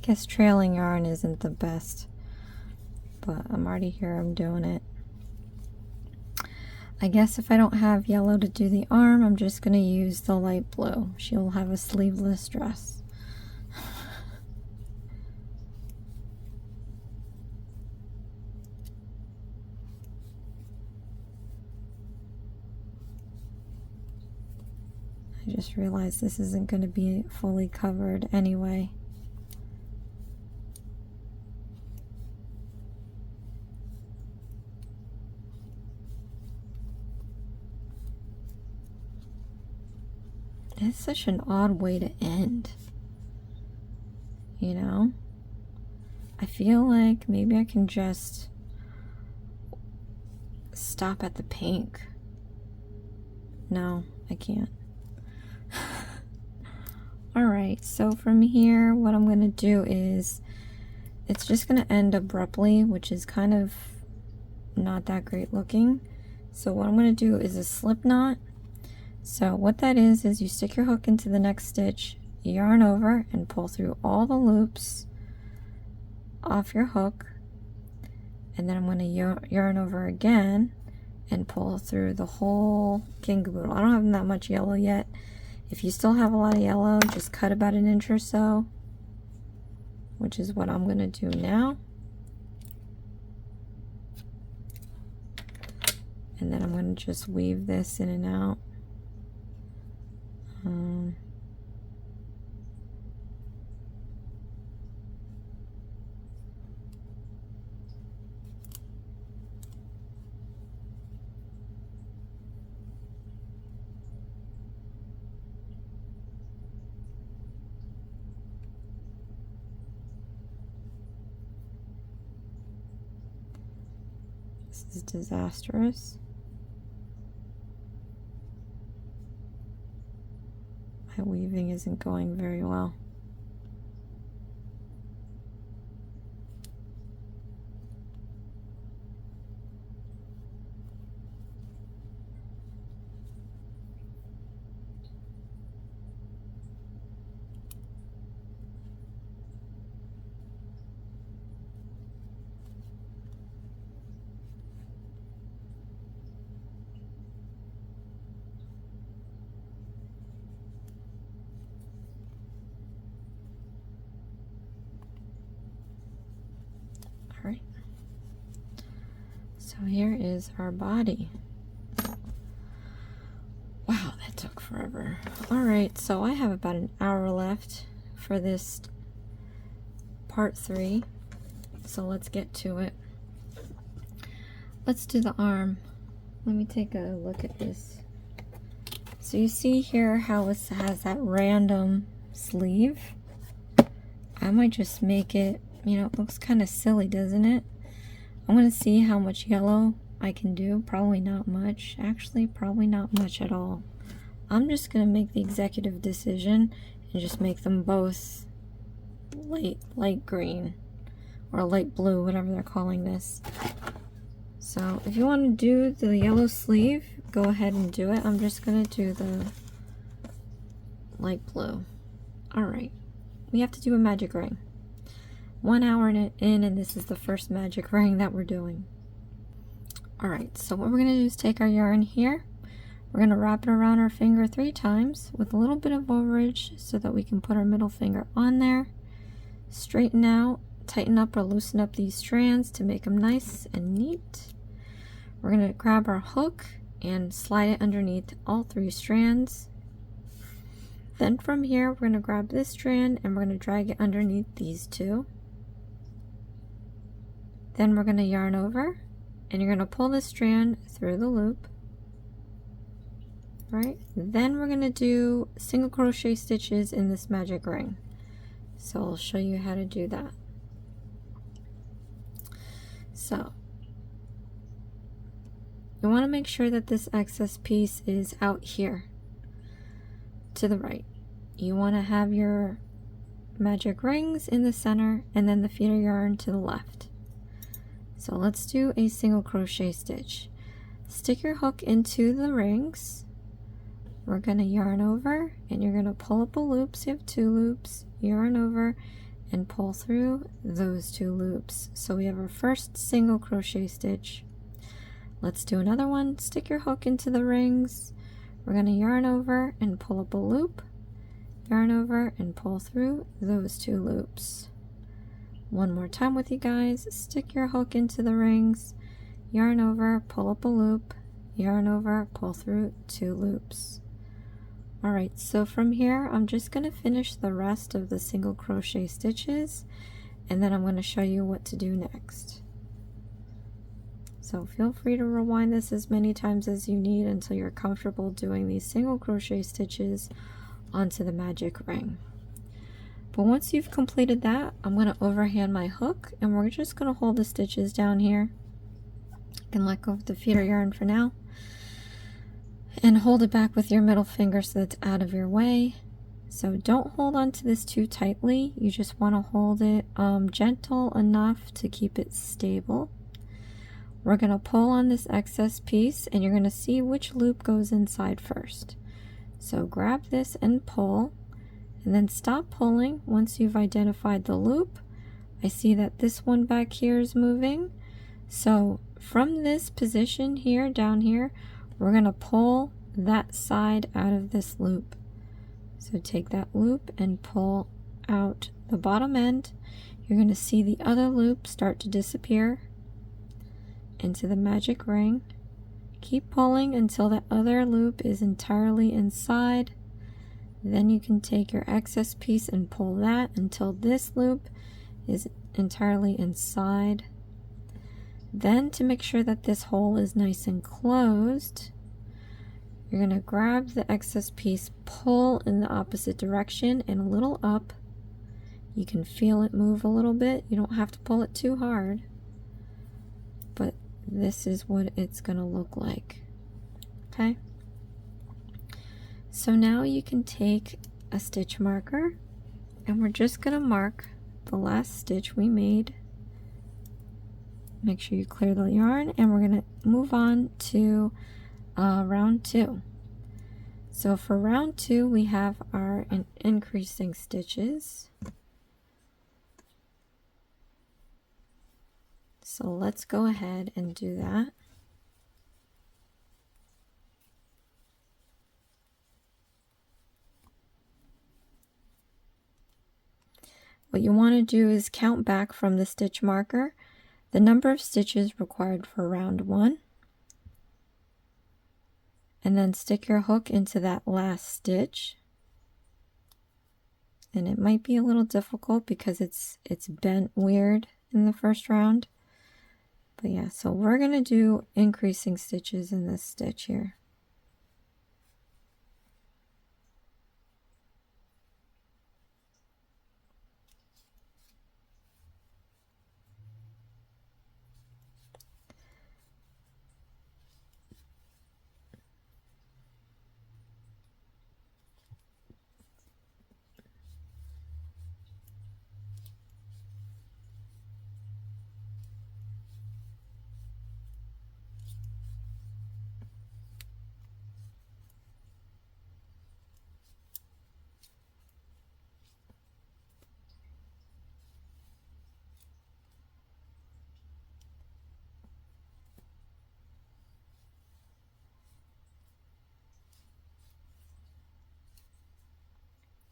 guess trailing yarn isn't the best, but I'm already here, I'm doing it. I guess if I don't have yellow to do the arm, I'm just going to use the light blue. She'll have a sleeveless dress. I just realized this isn't going to be fully covered anyway. It's such an odd way to end, you know? I feel like maybe I can just stop at the pink. No, I can't. Alright, so from here, what I'm going to do is, it's just going to end abruptly, which is kind of not that great looking. So what I'm going to do is a slip knot. So what that is you stick your hook into the next stitch, yarn over, and pull through all the loops off your hook. And then I'm going to yarn over again and pull through the whole king caboodle. I don't have that much yellow yet. If you still have a lot of yellow, just cut about an inch or so, which is what I'm going to do now. And then I'm going to just weave this in and out. This is disastrous. My weaving isn't going very well. Alright, so here is our body. Wow, that took forever. Alright, so I have about an hour left for this part 3, so let's get to it. Let's do the arm. Let me take a look at this. So you see here how it has that random sleeve. I might just make it, you know, it looks kind of silly, doesn't it? I'm going to see how much yellow I can do. Probably not much. Actually, probably not much at all. I'm just going to make the executive decision and just make them both light green or light blue, whatever they're calling this. So if you want to do the yellow sleeve, go ahead and do it. I'm just going to do the light blue. Alright, we have to do a magic ring. 1 hour in, and this is the first magic ring that we're doing. Alright, so what we're going to do is take our yarn here. We're going to wrap it around our finger 3 times with a little bit of overage so that we can put our middle finger on there. Straighten out, tighten up or loosen up these strands to make them nice and neat. We're going to grab our hook and slide it underneath all 3 strands. Then from here, we're going to grab this strand and we're going to drag it underneath these 2. Then we're going to yarn over and you're going to pull this strand through the loop. Right? Then we're going to do single crochet stitches in this magic ring. So I'll show you how to do that. So you want to make sure that this excess piece is out here to the right. You want to have your magic rings in the center and then the feeder yarn to the left. So let's do a single crochet stitch. Stick your hook into the rings. We're going to yarn over and you're going to pull up a loop. So you have 2 loops, yarn over and pull through those 2 loops. So we have our first single crochet stitch. Let's do another one. Stick your hook into the rings. We're going to yarn over and pull up a loop, yarn over and pull through those 2 loops. One more time with you guys. Stick your hook into the rings, yarn over, pull up a loop, yarn over, pull through 2 loops. Alright, so from here I'm just going to finish the rest of the single crochet stitches and then I'm going to show you what to do next. So feel free to rewind this as many times as you need until you're comfortable doing these single crochet stitches onto the magic ring. But once you've completed that, I'm going to overhand my hook and we're just going to hold the stitches down here. You can let go of the feeder yarn for now and hold it back with your middle finger so that it's out of your way. So don't hold on to this too tightly. You just want to hold it gentle enough to keep it stable. We're going to pull on this excess piece and you're going to see which loop goes inside first. So grab this and pull and then stop pulling once you've identified the loop. I see that this one back here is moving. So from this position here, down here, we're going to pull that side out of this loop. So take that loop and pull out the bottom end. You're going to see the other loop start to disappear into the magic ring. Keep pulling until the other loop is entirely inside. Then you can take your excess piece and pull that until this loop is entirely inside. Then, to make sure that this hole is nice and closed, you're going to grab the excess piece, pull in the opposite direction and a little up. You can feel it move a little bit. You don't have to pull it too hard, but this is what it's going to look like. Okay? So now you can take a stitch marker, and we're just going to mark the last stitch we made. Make sure you clear the yarn, and we're going to move on to round 2. So for round 2, we have our increasing stitches. So let's go ahead and do that. What you want to do is count back from the stitch marker the number of stitches required for round 1, and then stick your hook into that last stitch. And it might be a little difficult because it's bent weird in the first round. But yeah, so we're going to do increasing stitches in this stitch here.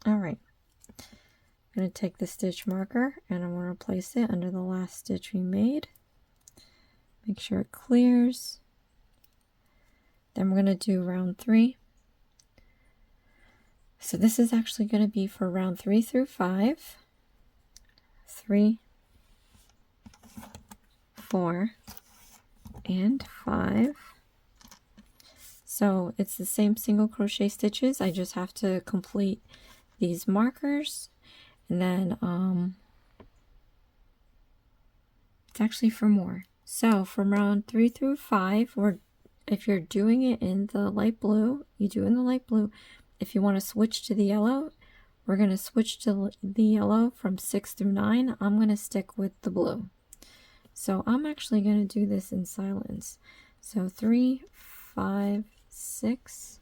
All right, I'm going to take the stitch marker and I'm going to place it under the last stitch we made. Make sure it clears. Then we're going to do round 3. So this is actually going to be for round 3 through 5. 3, 4, and 5. So it's the same single crochet stitches. I just have to complete these markers, and then it's actually for more. So from round 3 through 5, or if you're doing it in the light blue, you do in the light blue. If you want to switch to the yellow, we're going to switch to the yellow from 6 through 9. I'm going to stick with the blue. So I'm actually going to do this in silence. So 3, 5, 6,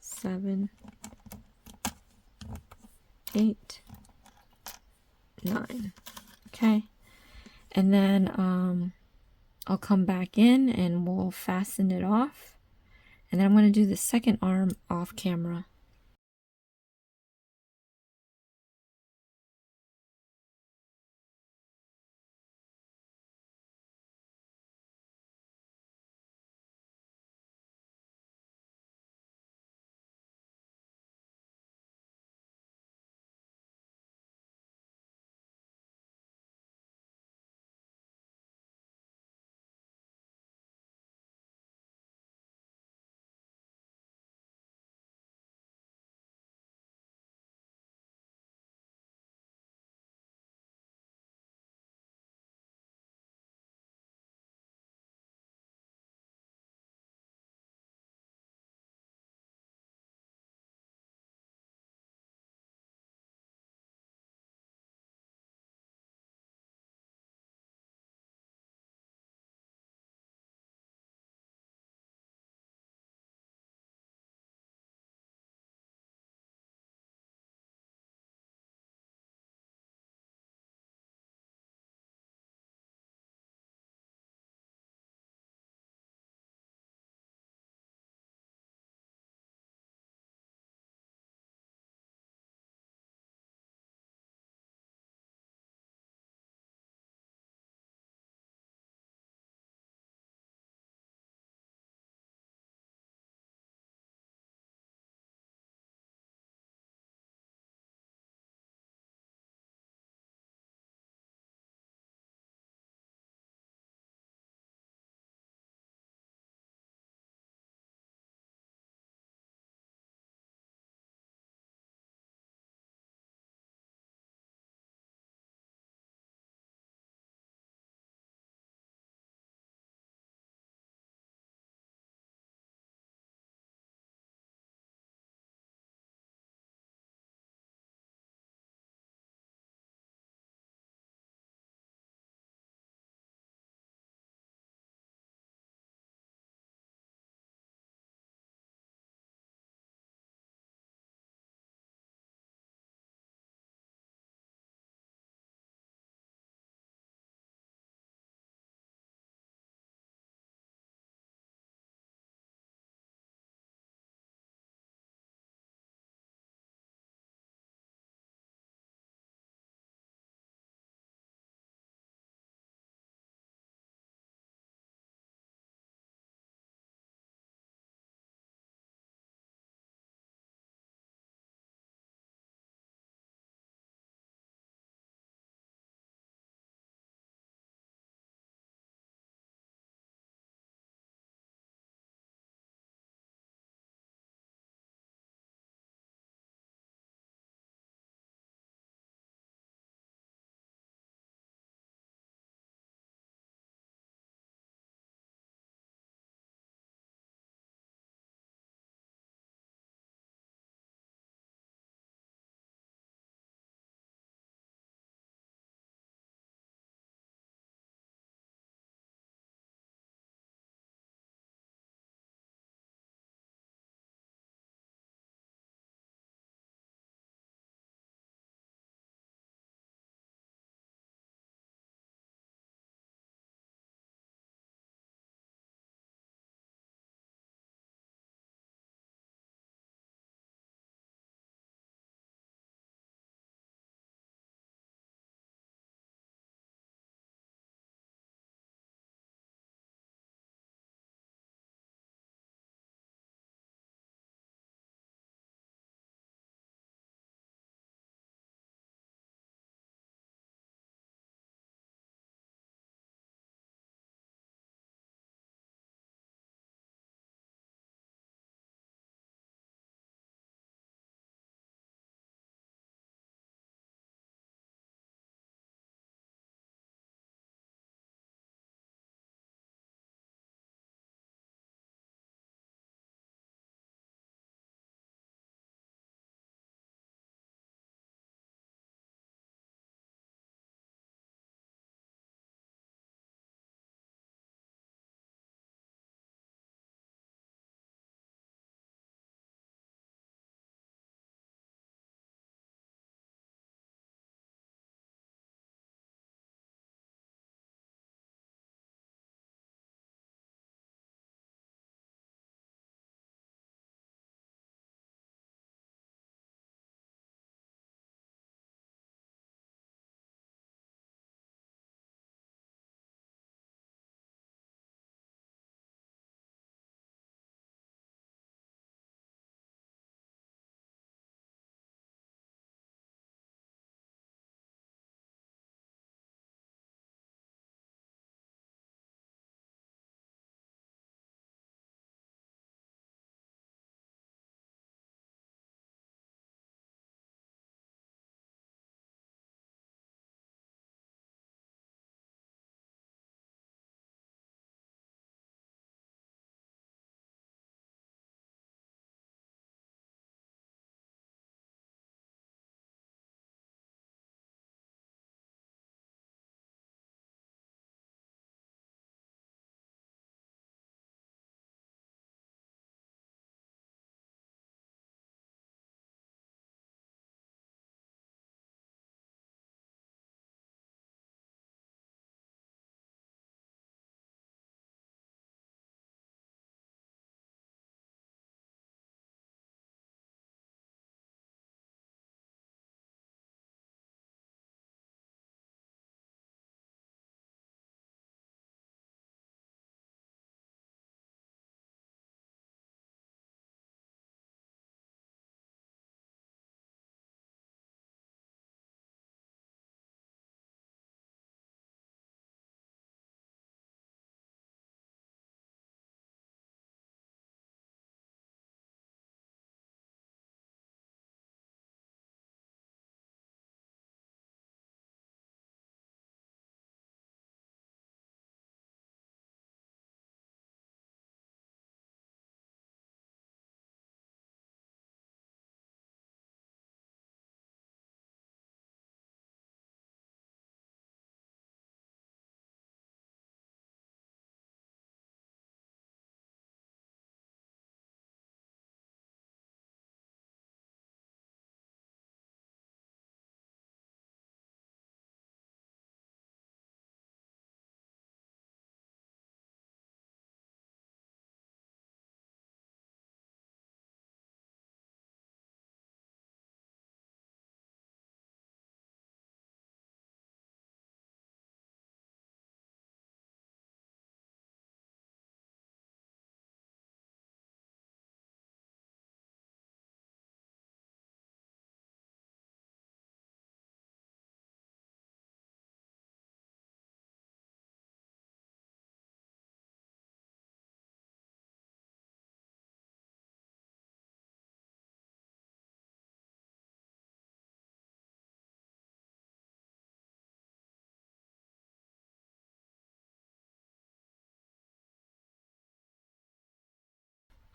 7, 8, 9. Okay, and then I'll come back in and we'll fasten it off, and then I'm going to do the second arm off camera.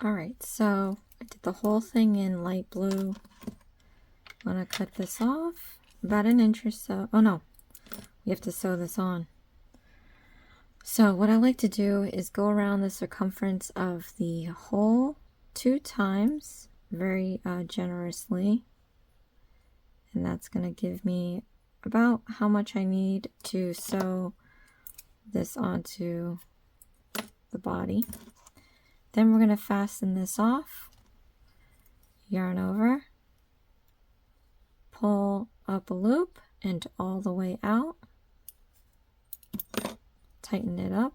Alright, so I did the whole thing in light blue. I'm going to cut this off about an inch or so. Oh no, you have to sew this on. So what I like to do is go around the circumference of the hole 2 times very generously, and that's going to give me about how much I need to sew this onto the body. Then we're going to fasten this off, yarn over, pull up a loop and all the way out, tighten it up.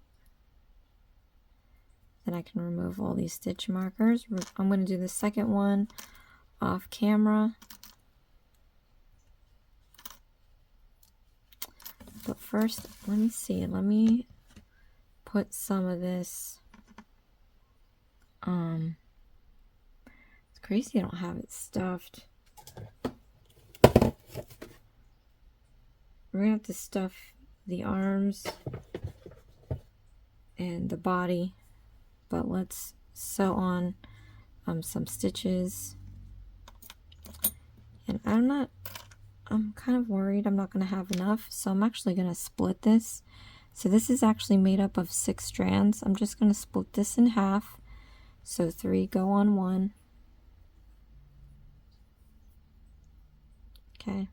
Then I can remove all these stitch markers. I'm going to do the second one off camera. But first, let me see. Let me put some of this. It's crazy I don't have it stuffed. We're going to have to stuff the arms and the body. But let's sew on some stitches. And I'm kind of worried I'm not going to have enough, so I'm actually going to split this. So this is actually made up of 6 strands. I'm just going to split this in half. So 3 go on 1. Okay.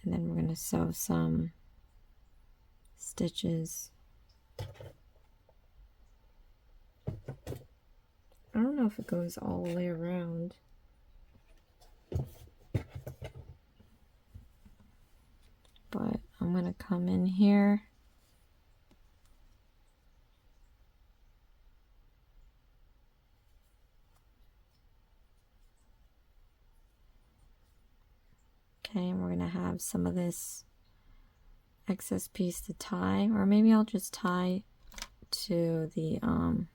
And then we're going to sew some stitches. I don't know if it goes all the way around. But I'm going to come in here. Okay, and we're going to have some of this excess piece to tie, or maybe I'll just tie to the, I'm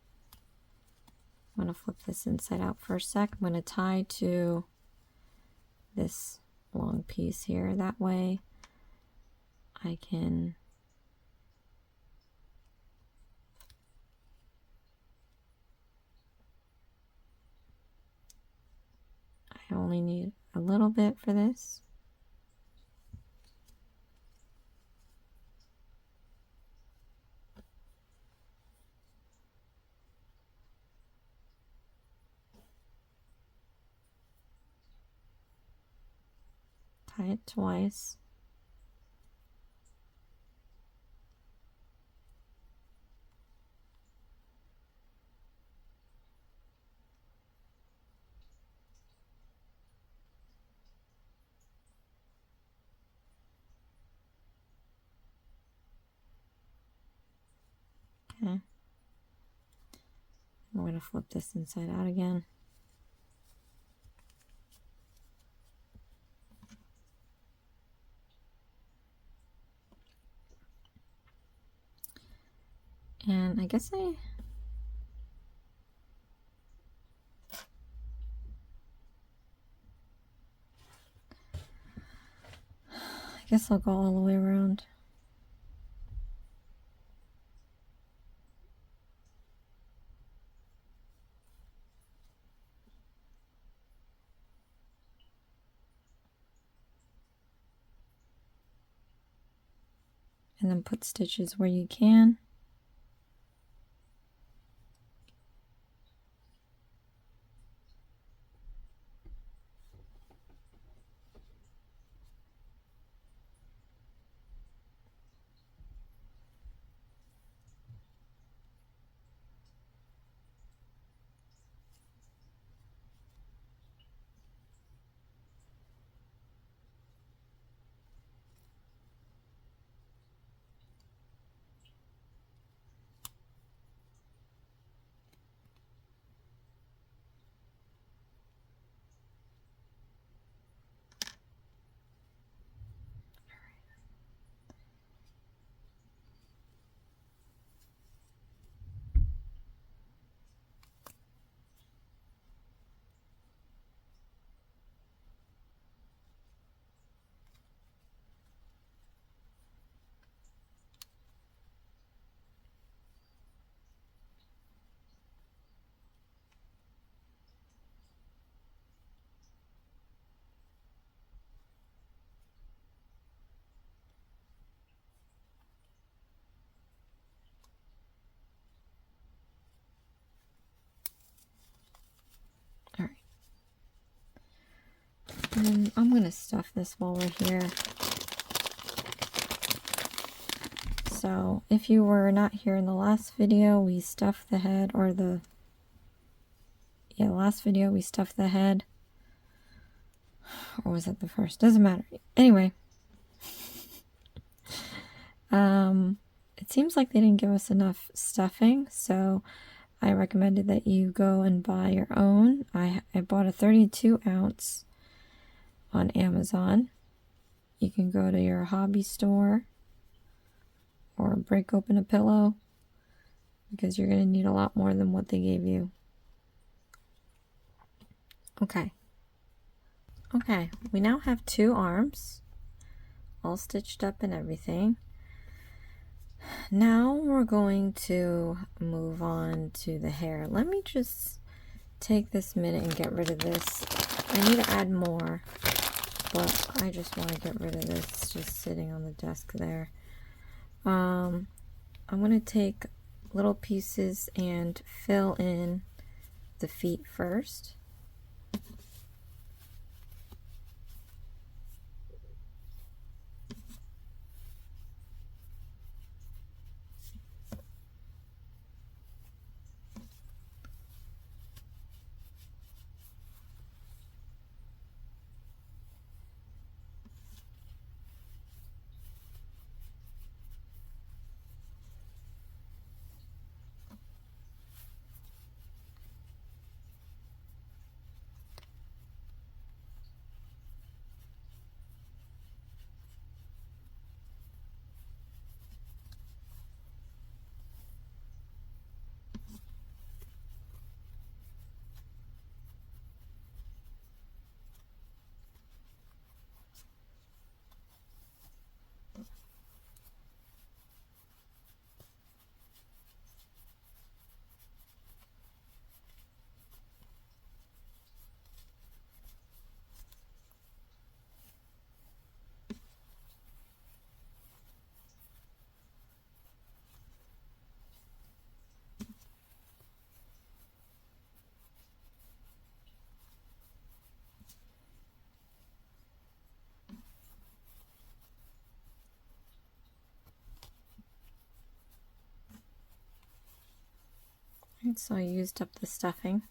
going to flip this inside out for a sec. I'm going to tie to this long piece here. That way I can I only need a little bit for this. Tie it twice. Okay. We're going to flip this inside out again. And I guess I I'll go all the way around. And then put stitches where you can. And I'm going to stuff this while we're here. So if you were not here in the last video, we stuffed the head, or the last video we stuffed the head. Or was it the first? Doesn't matter. Anyway. It seems like they didn't give us enough stuffing, so I recommended that you go and buy your own. I bought a 32 ounce on Amazon. You can go to your hobby store or break open a pillow, because you're going to need a lot more than what they gave you. Okay, we now have 2 arms all stitched up and everything. Now we're going to move on to the hair. Let me just take this minute and get rid of this. I need to add more, but I just want to get rid of this just sitting on the desk there. I'm going to take little pieces and fill in the feet first. Right, so I used up the stuffing.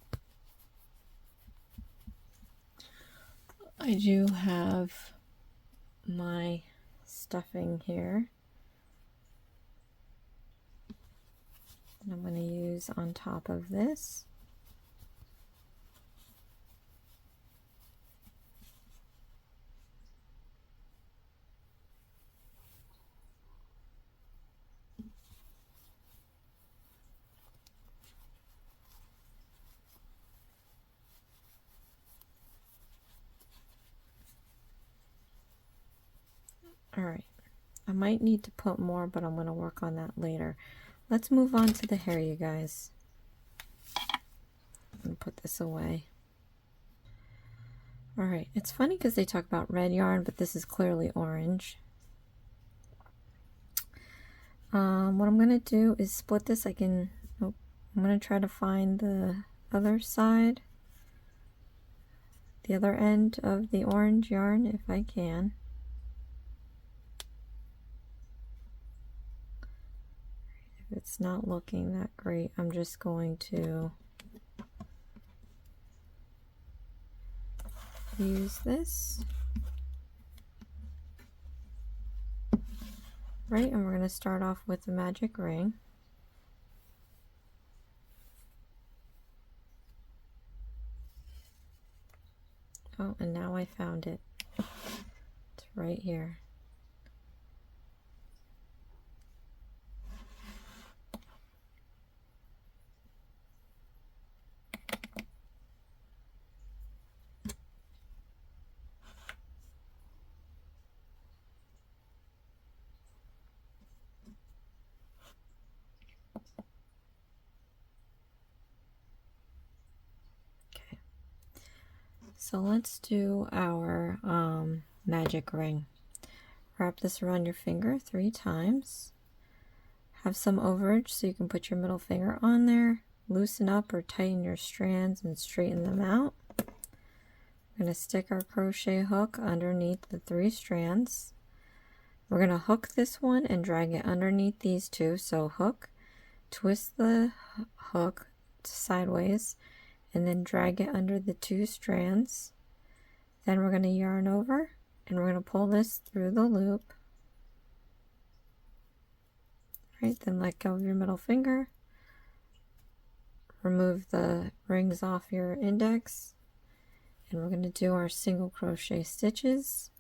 I do have my stuffing here, and I'm going to use on top of this. Alright, I might need to put more, but I'm going to work on that later. Let's move on to the hair, you guys. I'm going to put this away. Alright, it's funny because they talk about red yarn, but this is clearly orange. What I'm going to do is split this. I'm going to try to find the other side, the other end of the orange yarn if I can. If it's not looking that great, I'm just going to use this. Right, and we're going to start off with the magic ring. Oh, and now I found it. It's right here. So let's do our magic ring. Wrap this around your finger 3 times. Have some overage so you can put your middle finger on there. Loosen up or tighten your strands and straighten them out. We're We're going to stick our crochet hook underneath the 3 strands. We're going to hook this one and drag it underneath these 2. So hook, twist the hook sideways, and then drag it under the 2 strands. Then we're going to yarn over and we're going to pull this through the loop. Right, then let go of your middle finger. Remove the rings off your index, and we're going to do our single crochet stitches.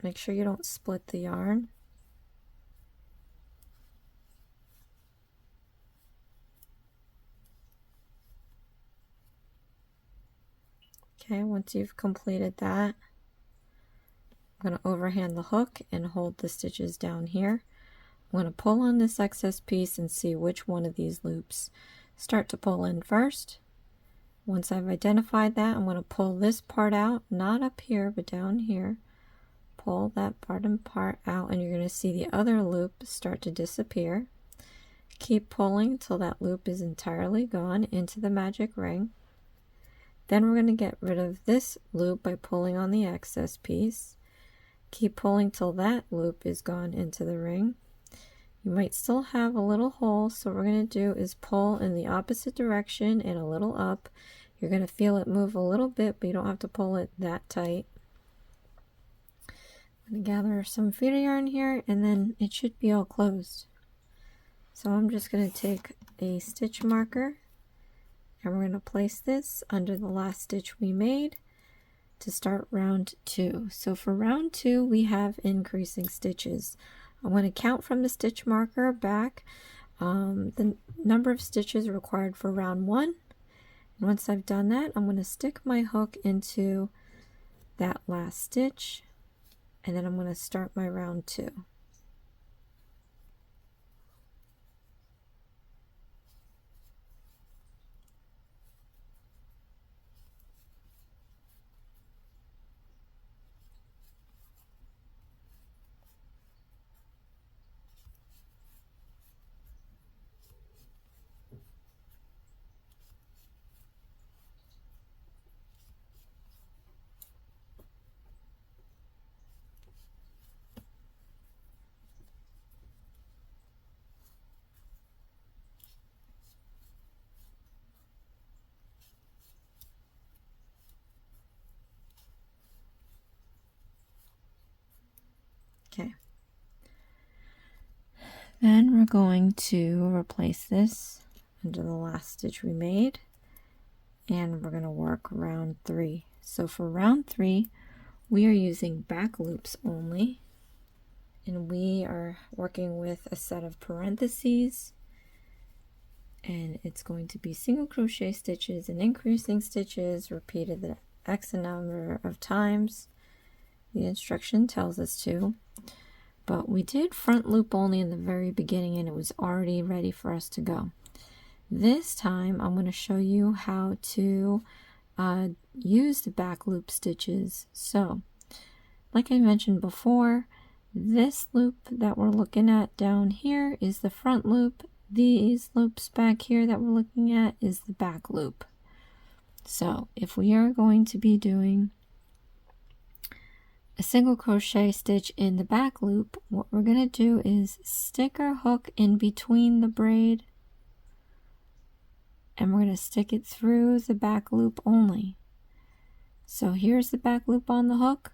Make sure you don't split the yarn. Okay, once you've completed that, I'm going to overhand the hook and hold the stitches down here. I'm going to pull on this excess piece and see which one of these loops start to pull in first. Once I've identified that, I'm going to pull this part out, not up here, but down here. Pull that bottom part out, and you're going to see the other loop start to disappear. Keep pulling till that loop is entirely gone into the magic ring. Then we're going to get rid of this loop by pulling on the excess piece. Keep pulling till that loop is gone into the ring. You might still have a little hole, so what we're going to do is pull in the opposite direction and a little up. You're going to feel it move a little bit, but you don't have to pull it that tight. I'm going to gather some feeder yarn here, and then it should be all closed. So I'm just going to take a stitch marker, and we're going to place this under the last stitch we made to start round 2. So for round 2, we have increasing stitches. I'm going to count from the stitch marker back the number of stitches required for round 1. And once I've done that, I'm going to stick my hook into that last stitch, and then I'm going to start my round 2. Okay. Then we're going to replace this under the last stitch we made, and we're going to work round 3. So for round 3, we are using back loops only, and we are working with a set of parentheses, and it's going to be single crochet stitches and increasing stitches repeated the X number of times. The instruction tells us to. But we did front loop only in the very beginning, and it was already ready for us to go. This time I'm going to show you how to use the back loop stitches. So like I mentioned before, this loop that we're looking at down here is the front loop. These loops back here that we're looking at is the back loop. So if we are going to be doing a single crochet stitch in the back loop, what we're going to do is stick our hook in between the braid, and we're going to stick it through the back loop only. So here's the back loop on the hook.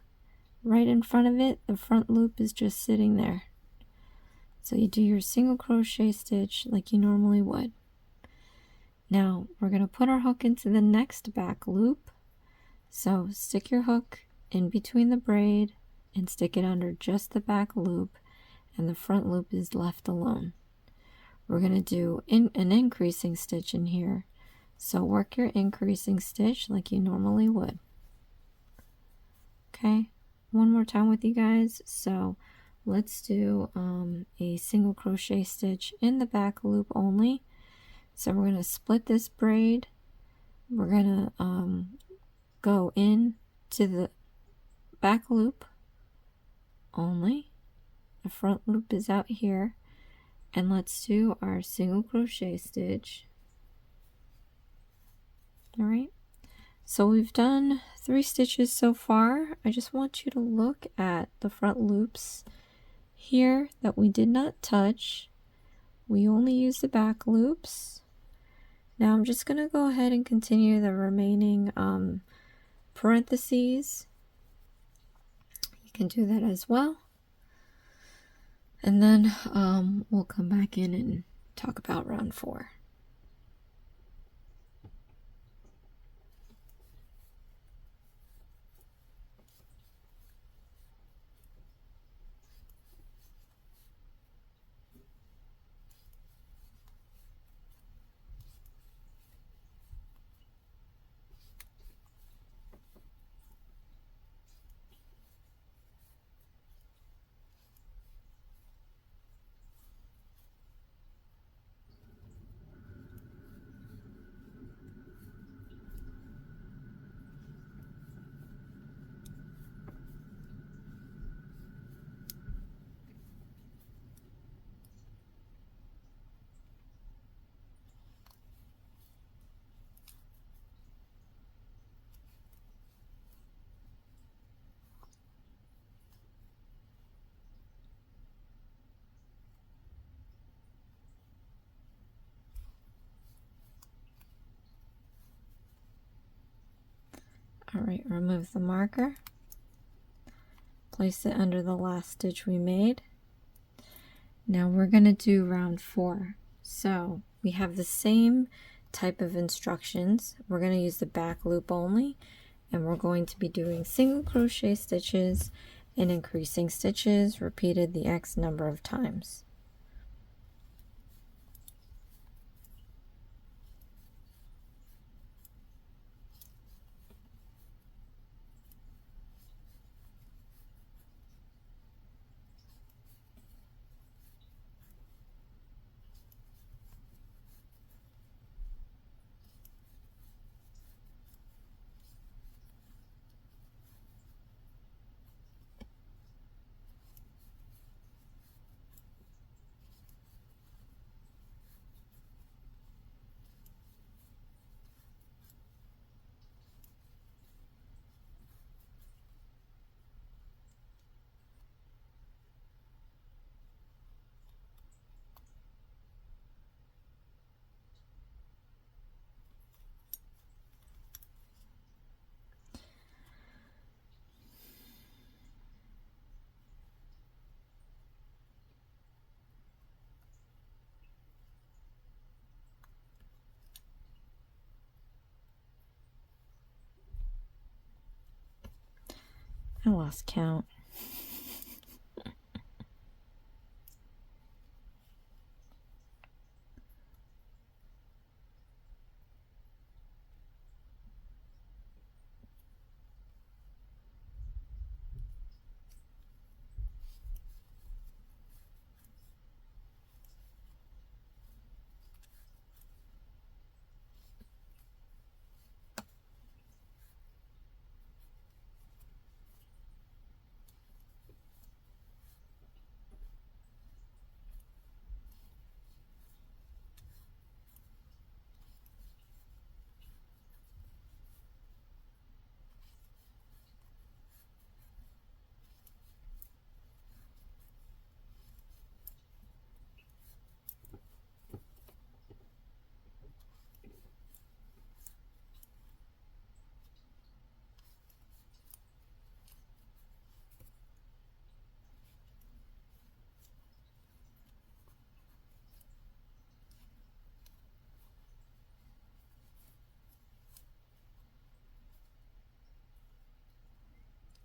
Right in front of it, the front loop is just sitting there. So you do your single crochet stitch like you normally would. Now we're going to put our hook into the next back loop. So stick your hook in between the braid and stick it under just the back loop, and the front loop is left alone. We're going to do an increasing stitch in here, so work your increasing stitch like you normally would. Okay, one more time with you guys. So let's do a single crochet stitch in the back loop only. So we're going to split this braid, we're gonna go in to the back loop only. The front loop is out here, and let's do our single crochet stitch. All right, so we've done 3 stitches so far. I just want you to look at the front loops here that we did not touch. We only used the back loops. Now I'm just going to go ahead and continue the remaining parentheses. You can do that as well. And then we'll come back in and talk about round 4. All right, remove the marker, place it under the last stitch we made. Now we're going to do round 4. So we have the same type of instructions. We're going to use the back loop only, and we're going to be doing single crochet stitches and increasing stitches repeated the X number of times. I lost count.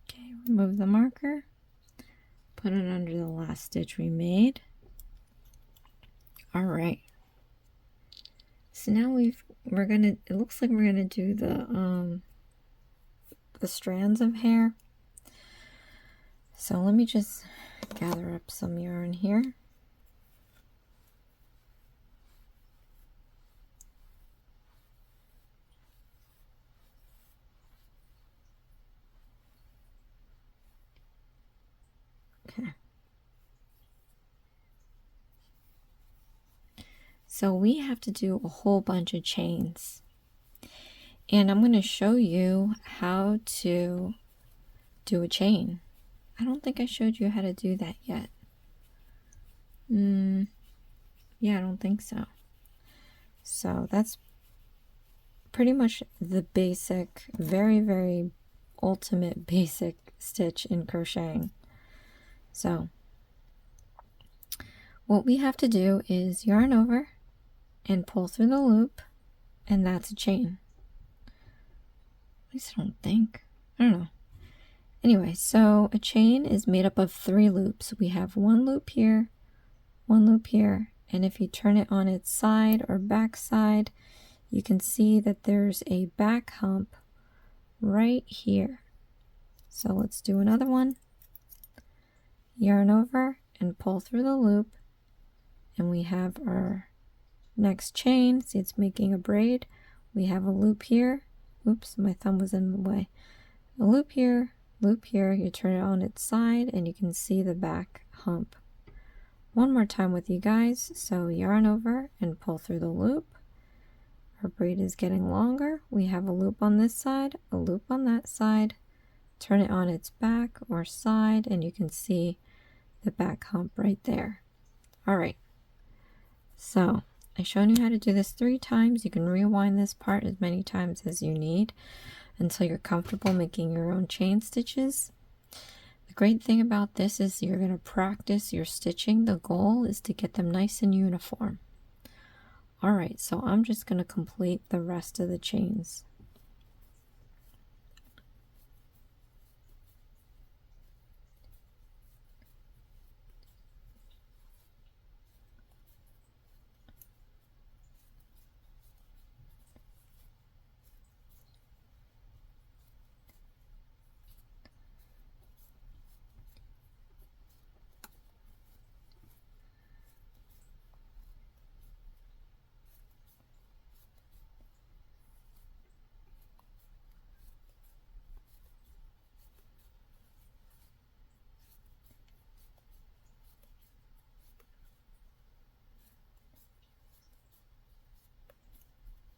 Okay, remove the marker, put it under the last stitch we made. All right. So now it looks like we're gonna do the strands of hair. So let me just gather up some yarn here. Okay. So we have to do a whole bunch of chains. And I'm going to show you how to do a chain. I don't think I showed you how to do that yet. Yeah, I don't think so. So that's pretty much the basic, very, very ultimate basic stitch in crocheting. So what we have to do is yarn over and pull through the loop, and that's a chain. At least I don't think. I don't know. Anyway, so a chain is made up of 3 loops. We have one loop here, one loop here, and if you turn it on its side or back side, you can see that there's a back hump right here. So let's do another one. Yarn over and pull through the loop, and we have our next chain. See, it's making a braid. We have a loop here. Oops, my thumb was in the way. A loop here, you turn it on its side, and you can see the back hump. One more time with you guys. So yarn over and pull through the loop. Our braid is getting longer. We have a loop on this side, a loop on that side. Turn it on its back or side, and you can see the back hump right there. All right. So I've shown you how to do this 3 times. You can rewind this part as many times as you need until you're comfortable making your own chain stitches. The great thing about this is you're going to practice your stitching. The goal is to get them nice and uniform. All right, so I'm just going to complete the rest of the chains.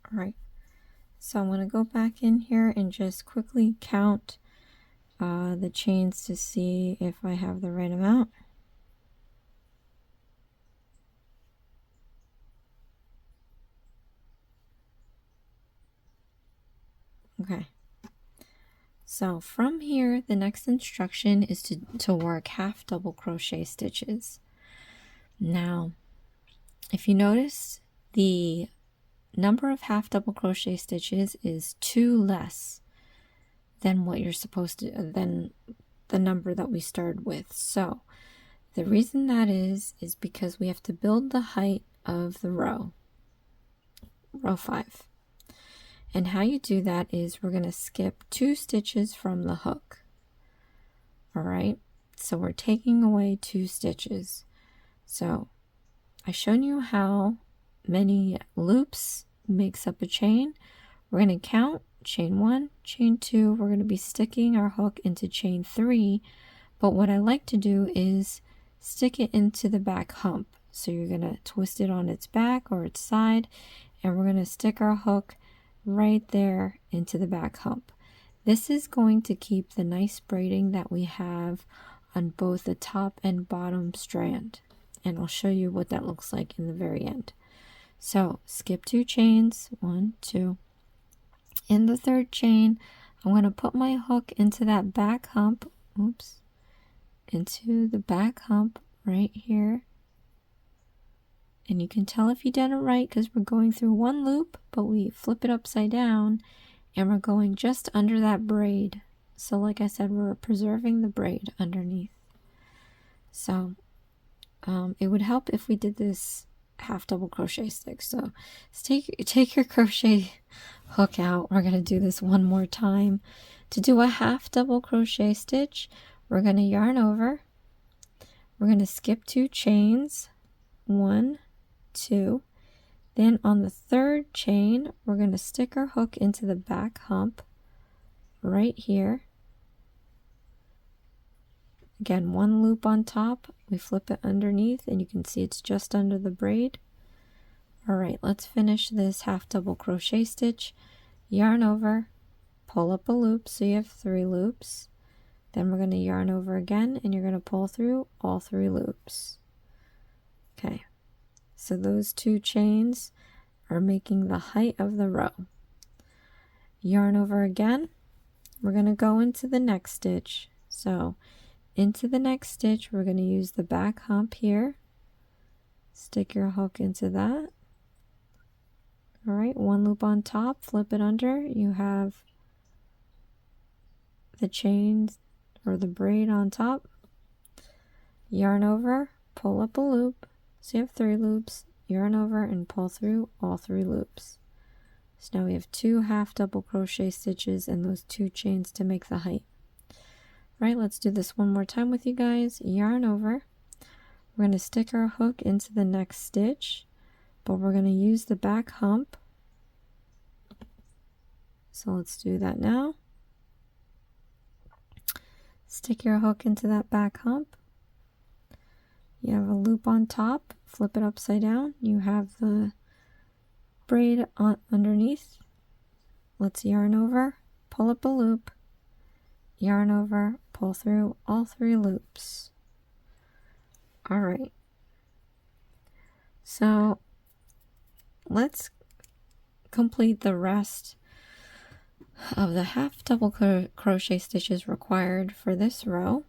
All right, so I'm going to go back in here and just quickly count the chains to see if I have the right amount. Okay, so from here, the next instruction is to work half double crochet stitches. Now, if you notice, the number of half double crochet stitches is 2 less than what you're supposed to, than the number that we started with. So the reason that is because we have to build the height of the row 5. And how you do that is we're going to skip 2 stitches from the hook. All right, so we're taking away 2 stitches. So I've shown you how many loops makes up a chain. We're going to count chain 1, chain 2. We're going to be sticking our hook into chain 3, but what I like to do is stick it into the back hump. So you're going to twist it on its back or its side, and we're going to stick our hook right there into the back hump. This is going to keep the nice braiding that we have on both the top and bottom strand, and I'll show you what that looks like in the very end. So skip 2 chains, 1, 2. In the 3rd chain, I'm going to put my hook into that back hump, into the back hump right here. And you can tell if you did it right because we're going through 1 loop, but we flip it upside down and we're going just under that braid. So like I said, we're preserving the braid underneath. So it would help if we did this half double crochet stick. So take your crochet hook out. We're going to do this one more time. To do a half double crochet stitch, we're going to yarn over. We're going to skip 2 chains, 1, 2. Then on the 3rd chain, we're going to stick our hook into the back hump right here. Again, one loop on top, we flip it underneath, and you can see it's just under the braid. All right, let's finish this half double crochet stitch. Yarn over, pull up a loop, so you have 3 loops. Then we're going to yarn over again, and you're going to pull through all 3 loops. Okay, so those 2 chains are making the height of the row. Yarn over again, we're going to go into the next stitch. So into the next stitch, we're going to use the back hump here. Stick your hook into that. All right, 1 loop on top, flip it under. You have the chains or the braid on top. Yarn over, pull up a loop. So you have 3 loops. Yarn over and pull through all 3 loops. So now we have 2 half double crochet stitches and those 2 chains to make the height. All right, let's do this one more time with you guys. Yarn over. We're going to stick our hook into the next stitch, but we're going to use the back hump. So let's do that now. Stick your hook into that back hump. You have a loop on top, flip it upside down. You have the braid on underneath. Let's yarn over, pull up a loop, yarn over, pull through all 3 loops. All right. So let's complete the rest of the half double crochet stitches required for this row.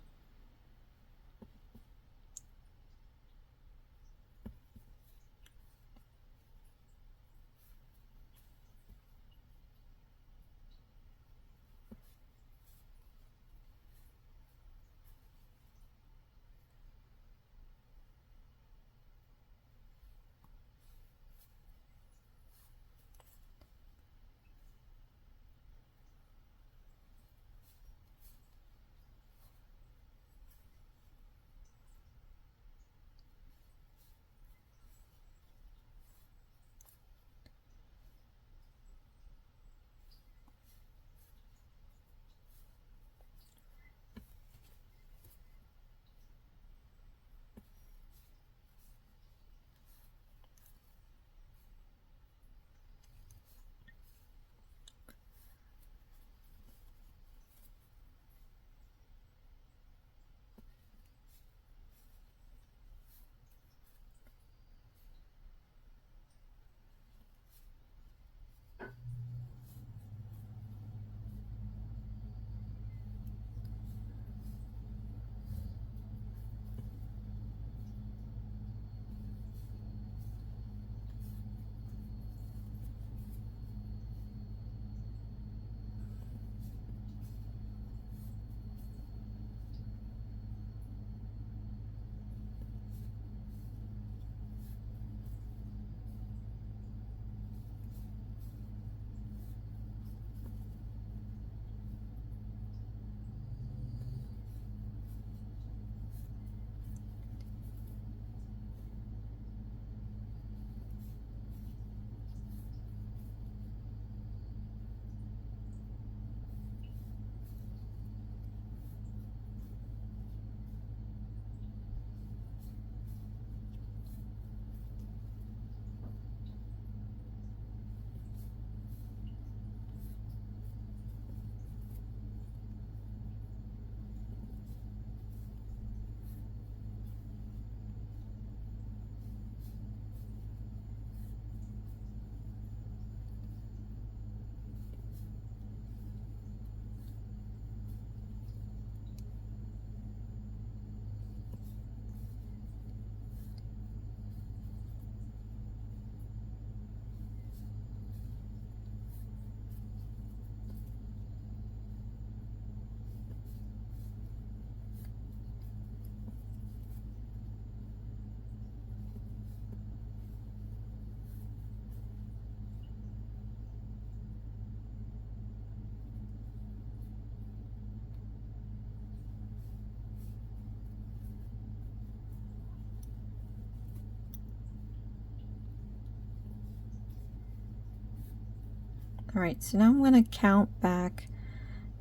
All right, so now I'm going to count back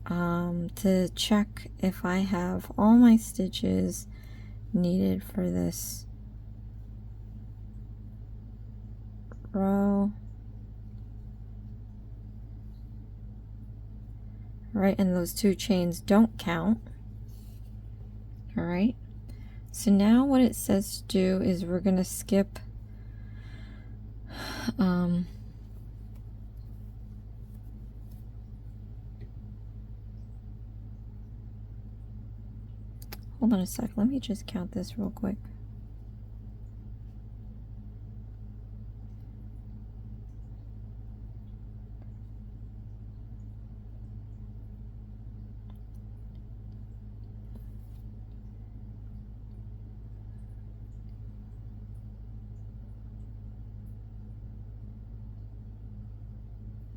to check if I have all my stitches needed for this row. Right, and those 2 chains don't count. All right, so now what it says to do is we're going to skip hold on a sec, let me just count this real quick.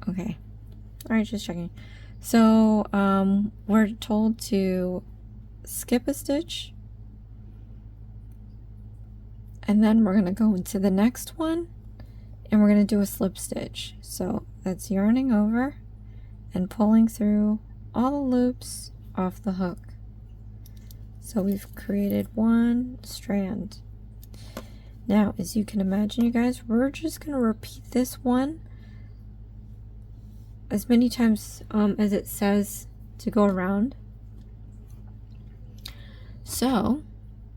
Okay, all right, just checking. So we're told to skip a stitch, and then we're going to go into the next one and we're going to do a slip stitch. So that's yarning over and pulling through all the loops off the hook. So we've created 1 strand. Now, as you can imagine, you guys, we're just going to repeat this one as many times as it says to go around. So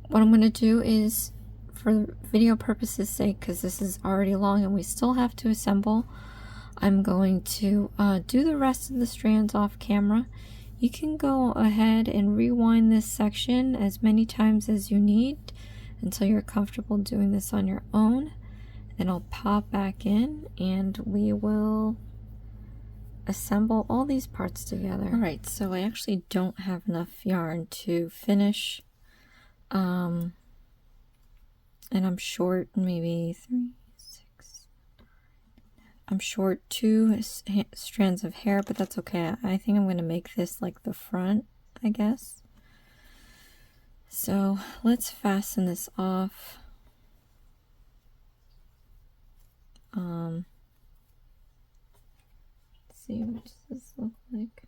what I'm going to do is, for video purposes sake, because this is already long and we still have to assemble, I'm going to do the rest of the strands off camera. You can go ahead and rewind this section as many times as you need until you're comfortable doing this on your own. Then I'll pop back in and we will assemble all these parts together. All right, so I actually don't have enough yarn to finish, and I'm short maybe 3, 6. I'm short 2 strands of hair, but that's okay. I think I'm going to make this like the front, I guess. So let's fasten this off. Let's see, what does this look like?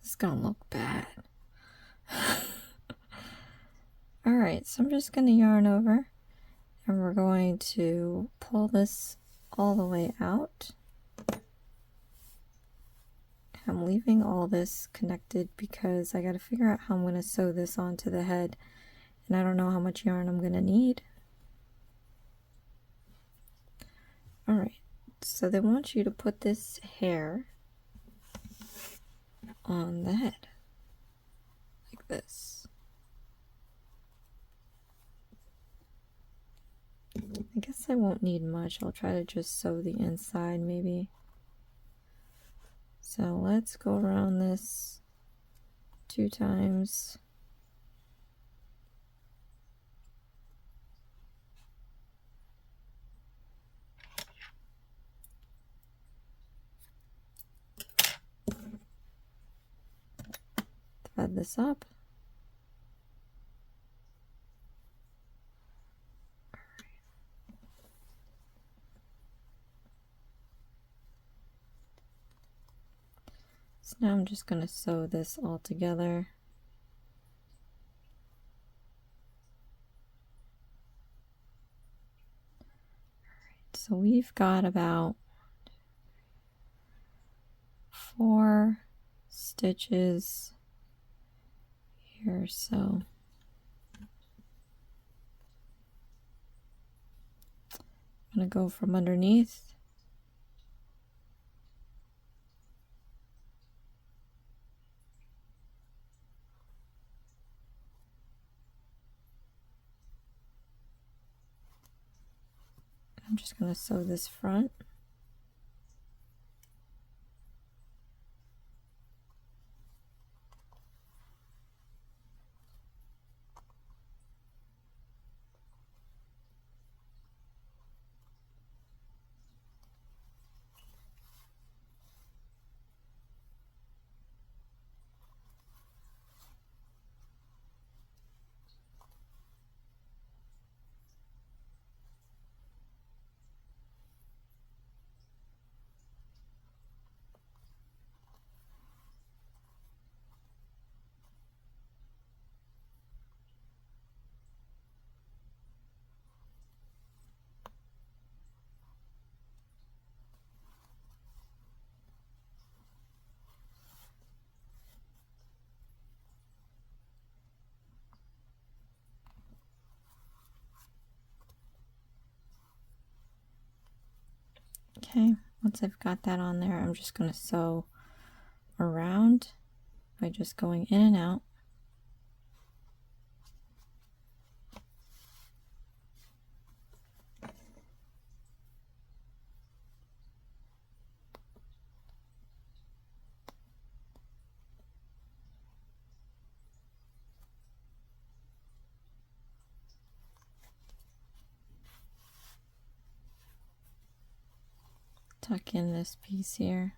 This is gonna look bad. All right, so I'm just gonna yarn over and we're going to pull this all the way out. I'm leaving all this connected because I got to figure out how I'm going to sew this onto the head, and I don't know how much yarn I'm going to need. All right, so they want you to put this hair on the head like this. I guess I won't need much. I'll try to just sew the inside maybe. So let's go around this 2 times. Thread this up. So now I'm just going to sew this all together. Alright, so we've got about 4 stitches here, so I'm going to go from underneath. I'm just going to sew this front. Okay, once I've got that on there, I'm just going to sew around by just going in and out. Tuck in this piece here.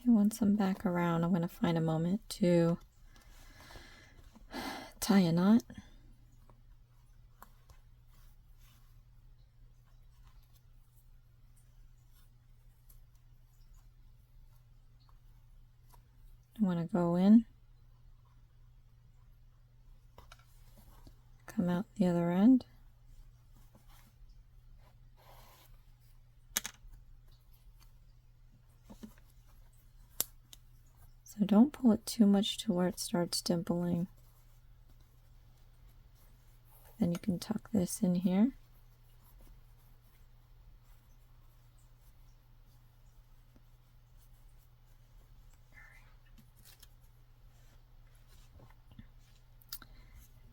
Once I'm back around, I'm going to find a moment to tie a knot. I want to go in, come out the other end. So don't pull it too much to where it starts dimpling. Then you can tuck this in here.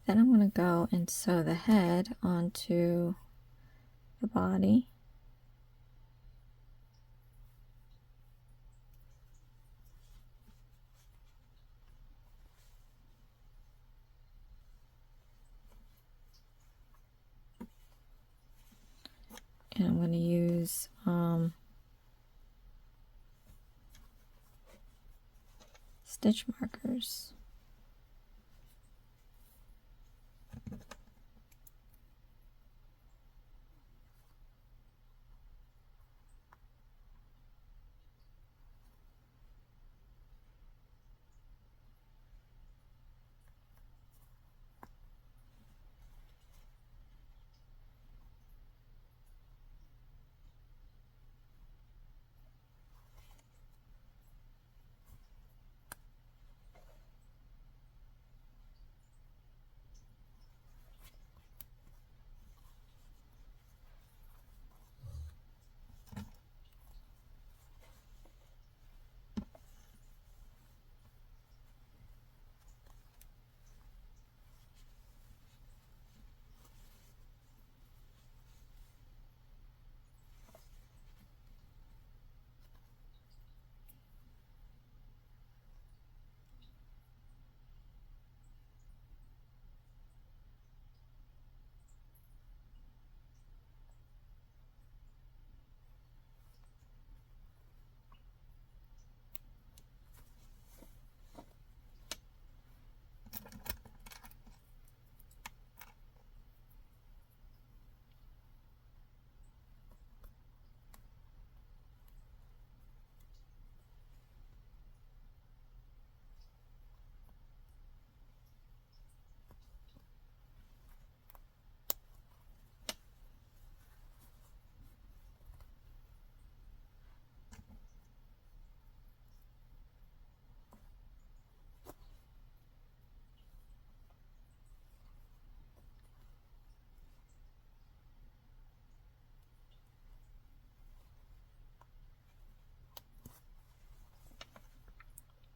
Then I'm going to go and sew the head onto the body. And I'm going to use stitch markers.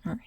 All right.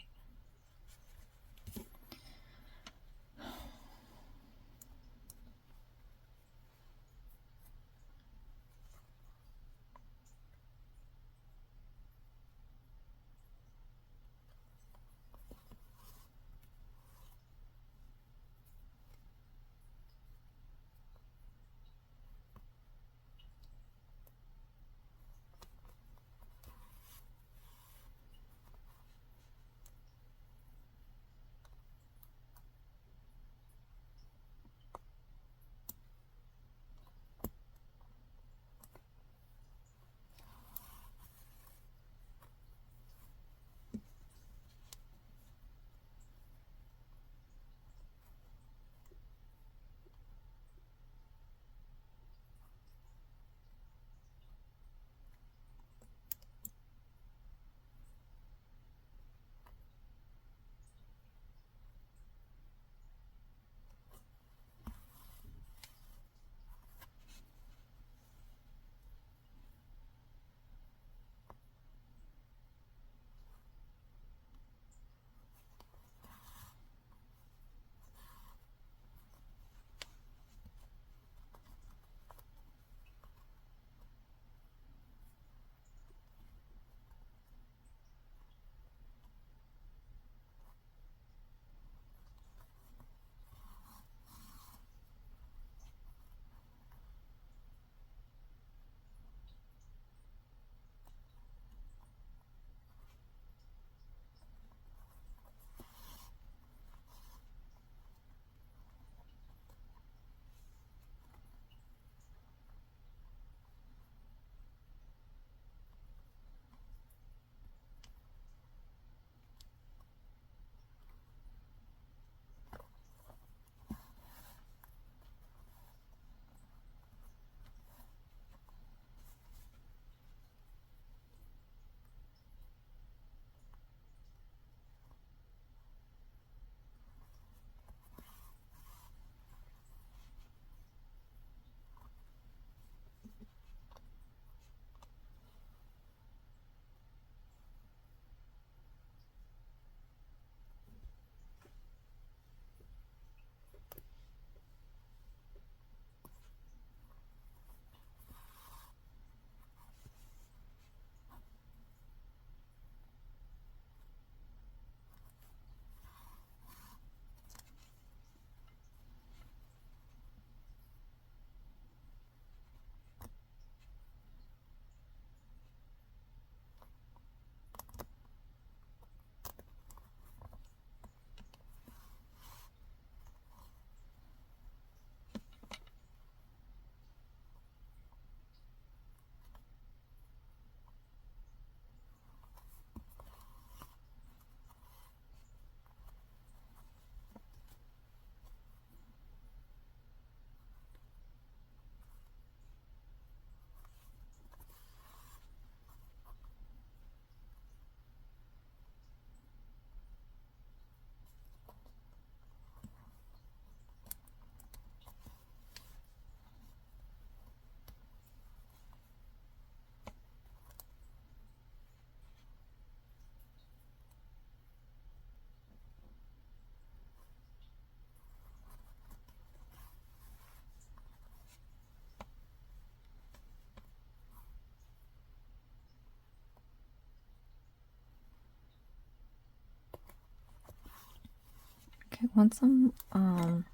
Okay, once I'm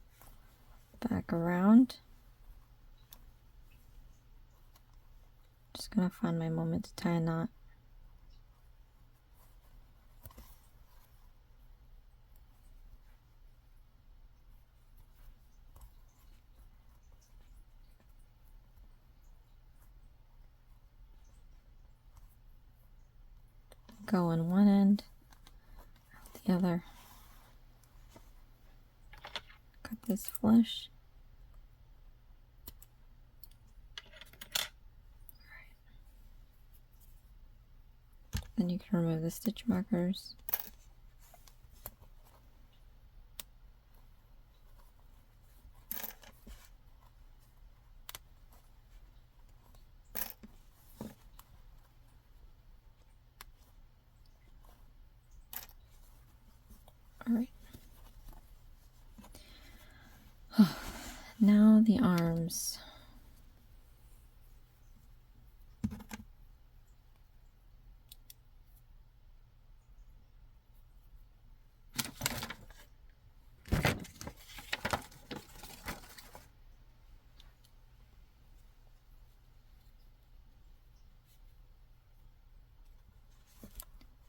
back around, just gonna find my moment to tie a knot. Go on one end, out the other. Cut this flush. Then you can remove the stitch markers. All right. Now the arms.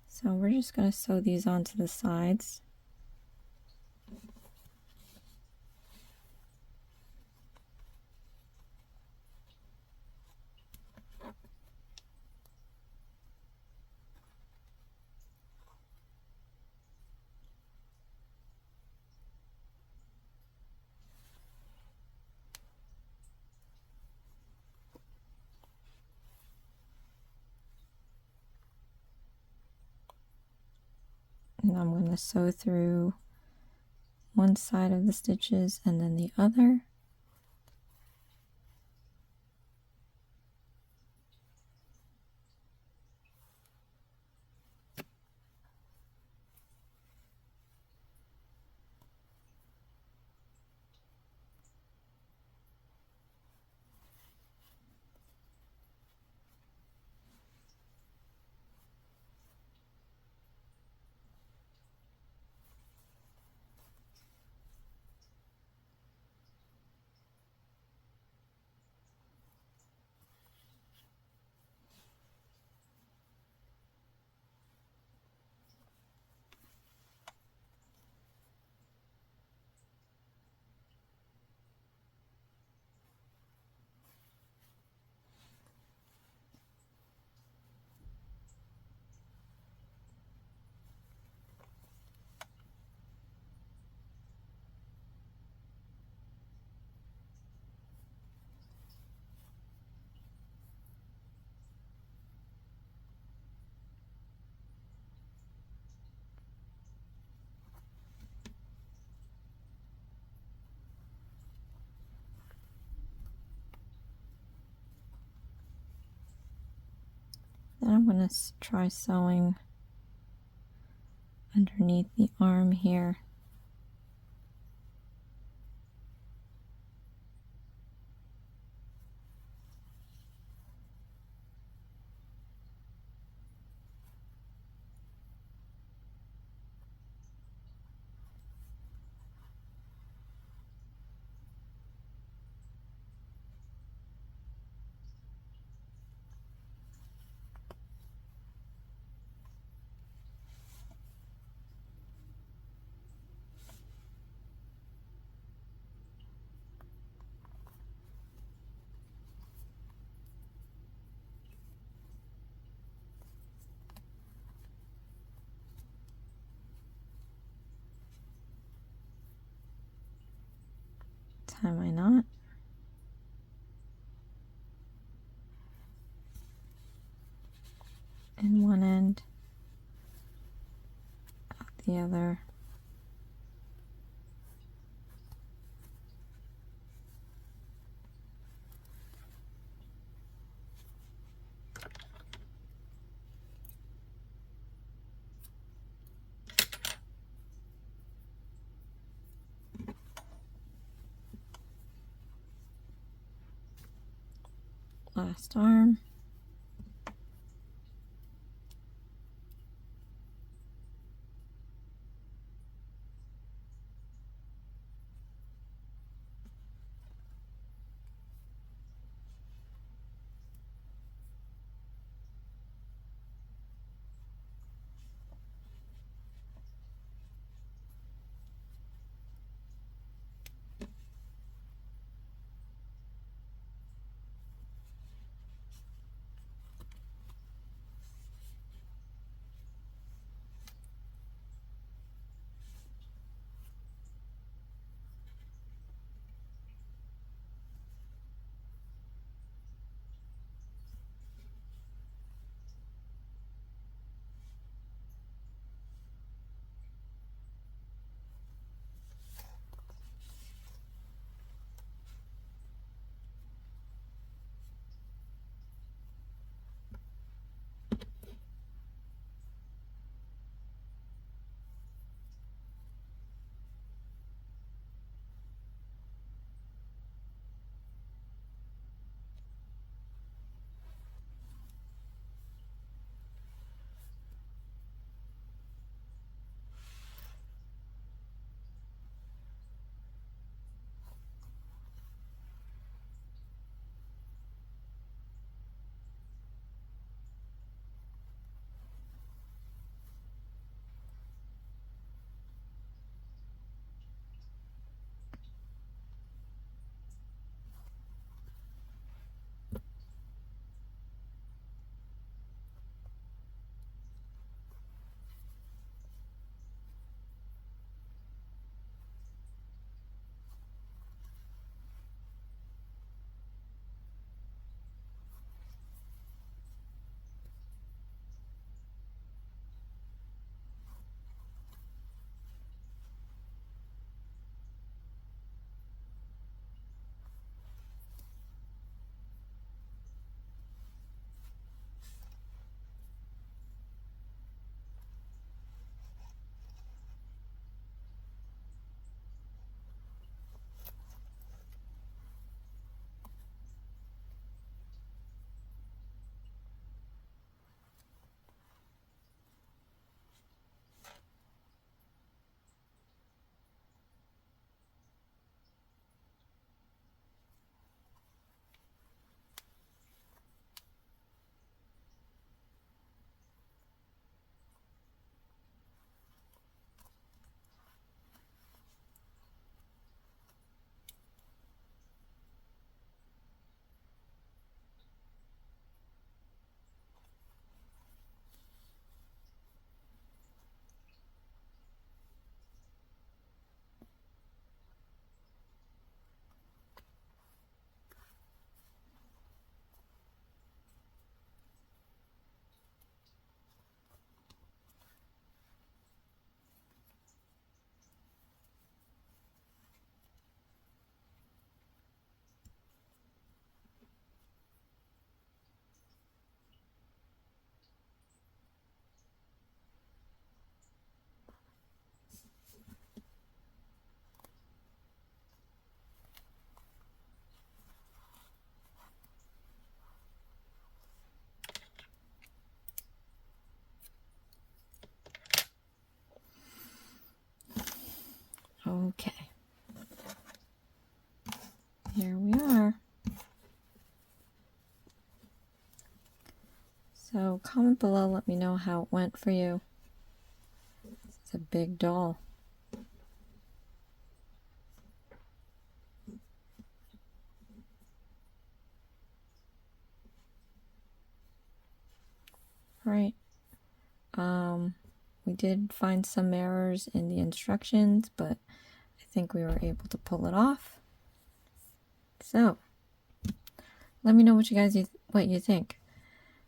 So we're just going to sew these onto the sides. And I'm going to sew through one side of the stitches and then the other. Then I'm going to try sewing underneath the arm here. Tie my knot. In one end, out the other. Last arm. Okay. Here we are. So comment below, let me know how it went for you. It's a big doll. Right. We did find some errors in the instructions, but I think we were able to pull it off. So let me know what you think.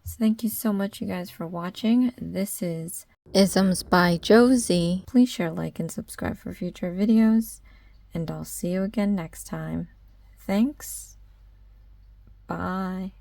So thank you so much, you guys, for watching. This is Isms by Josie. Please share, like, and subscribe for future videos, and I'll see you again next time. Thanks. Bye.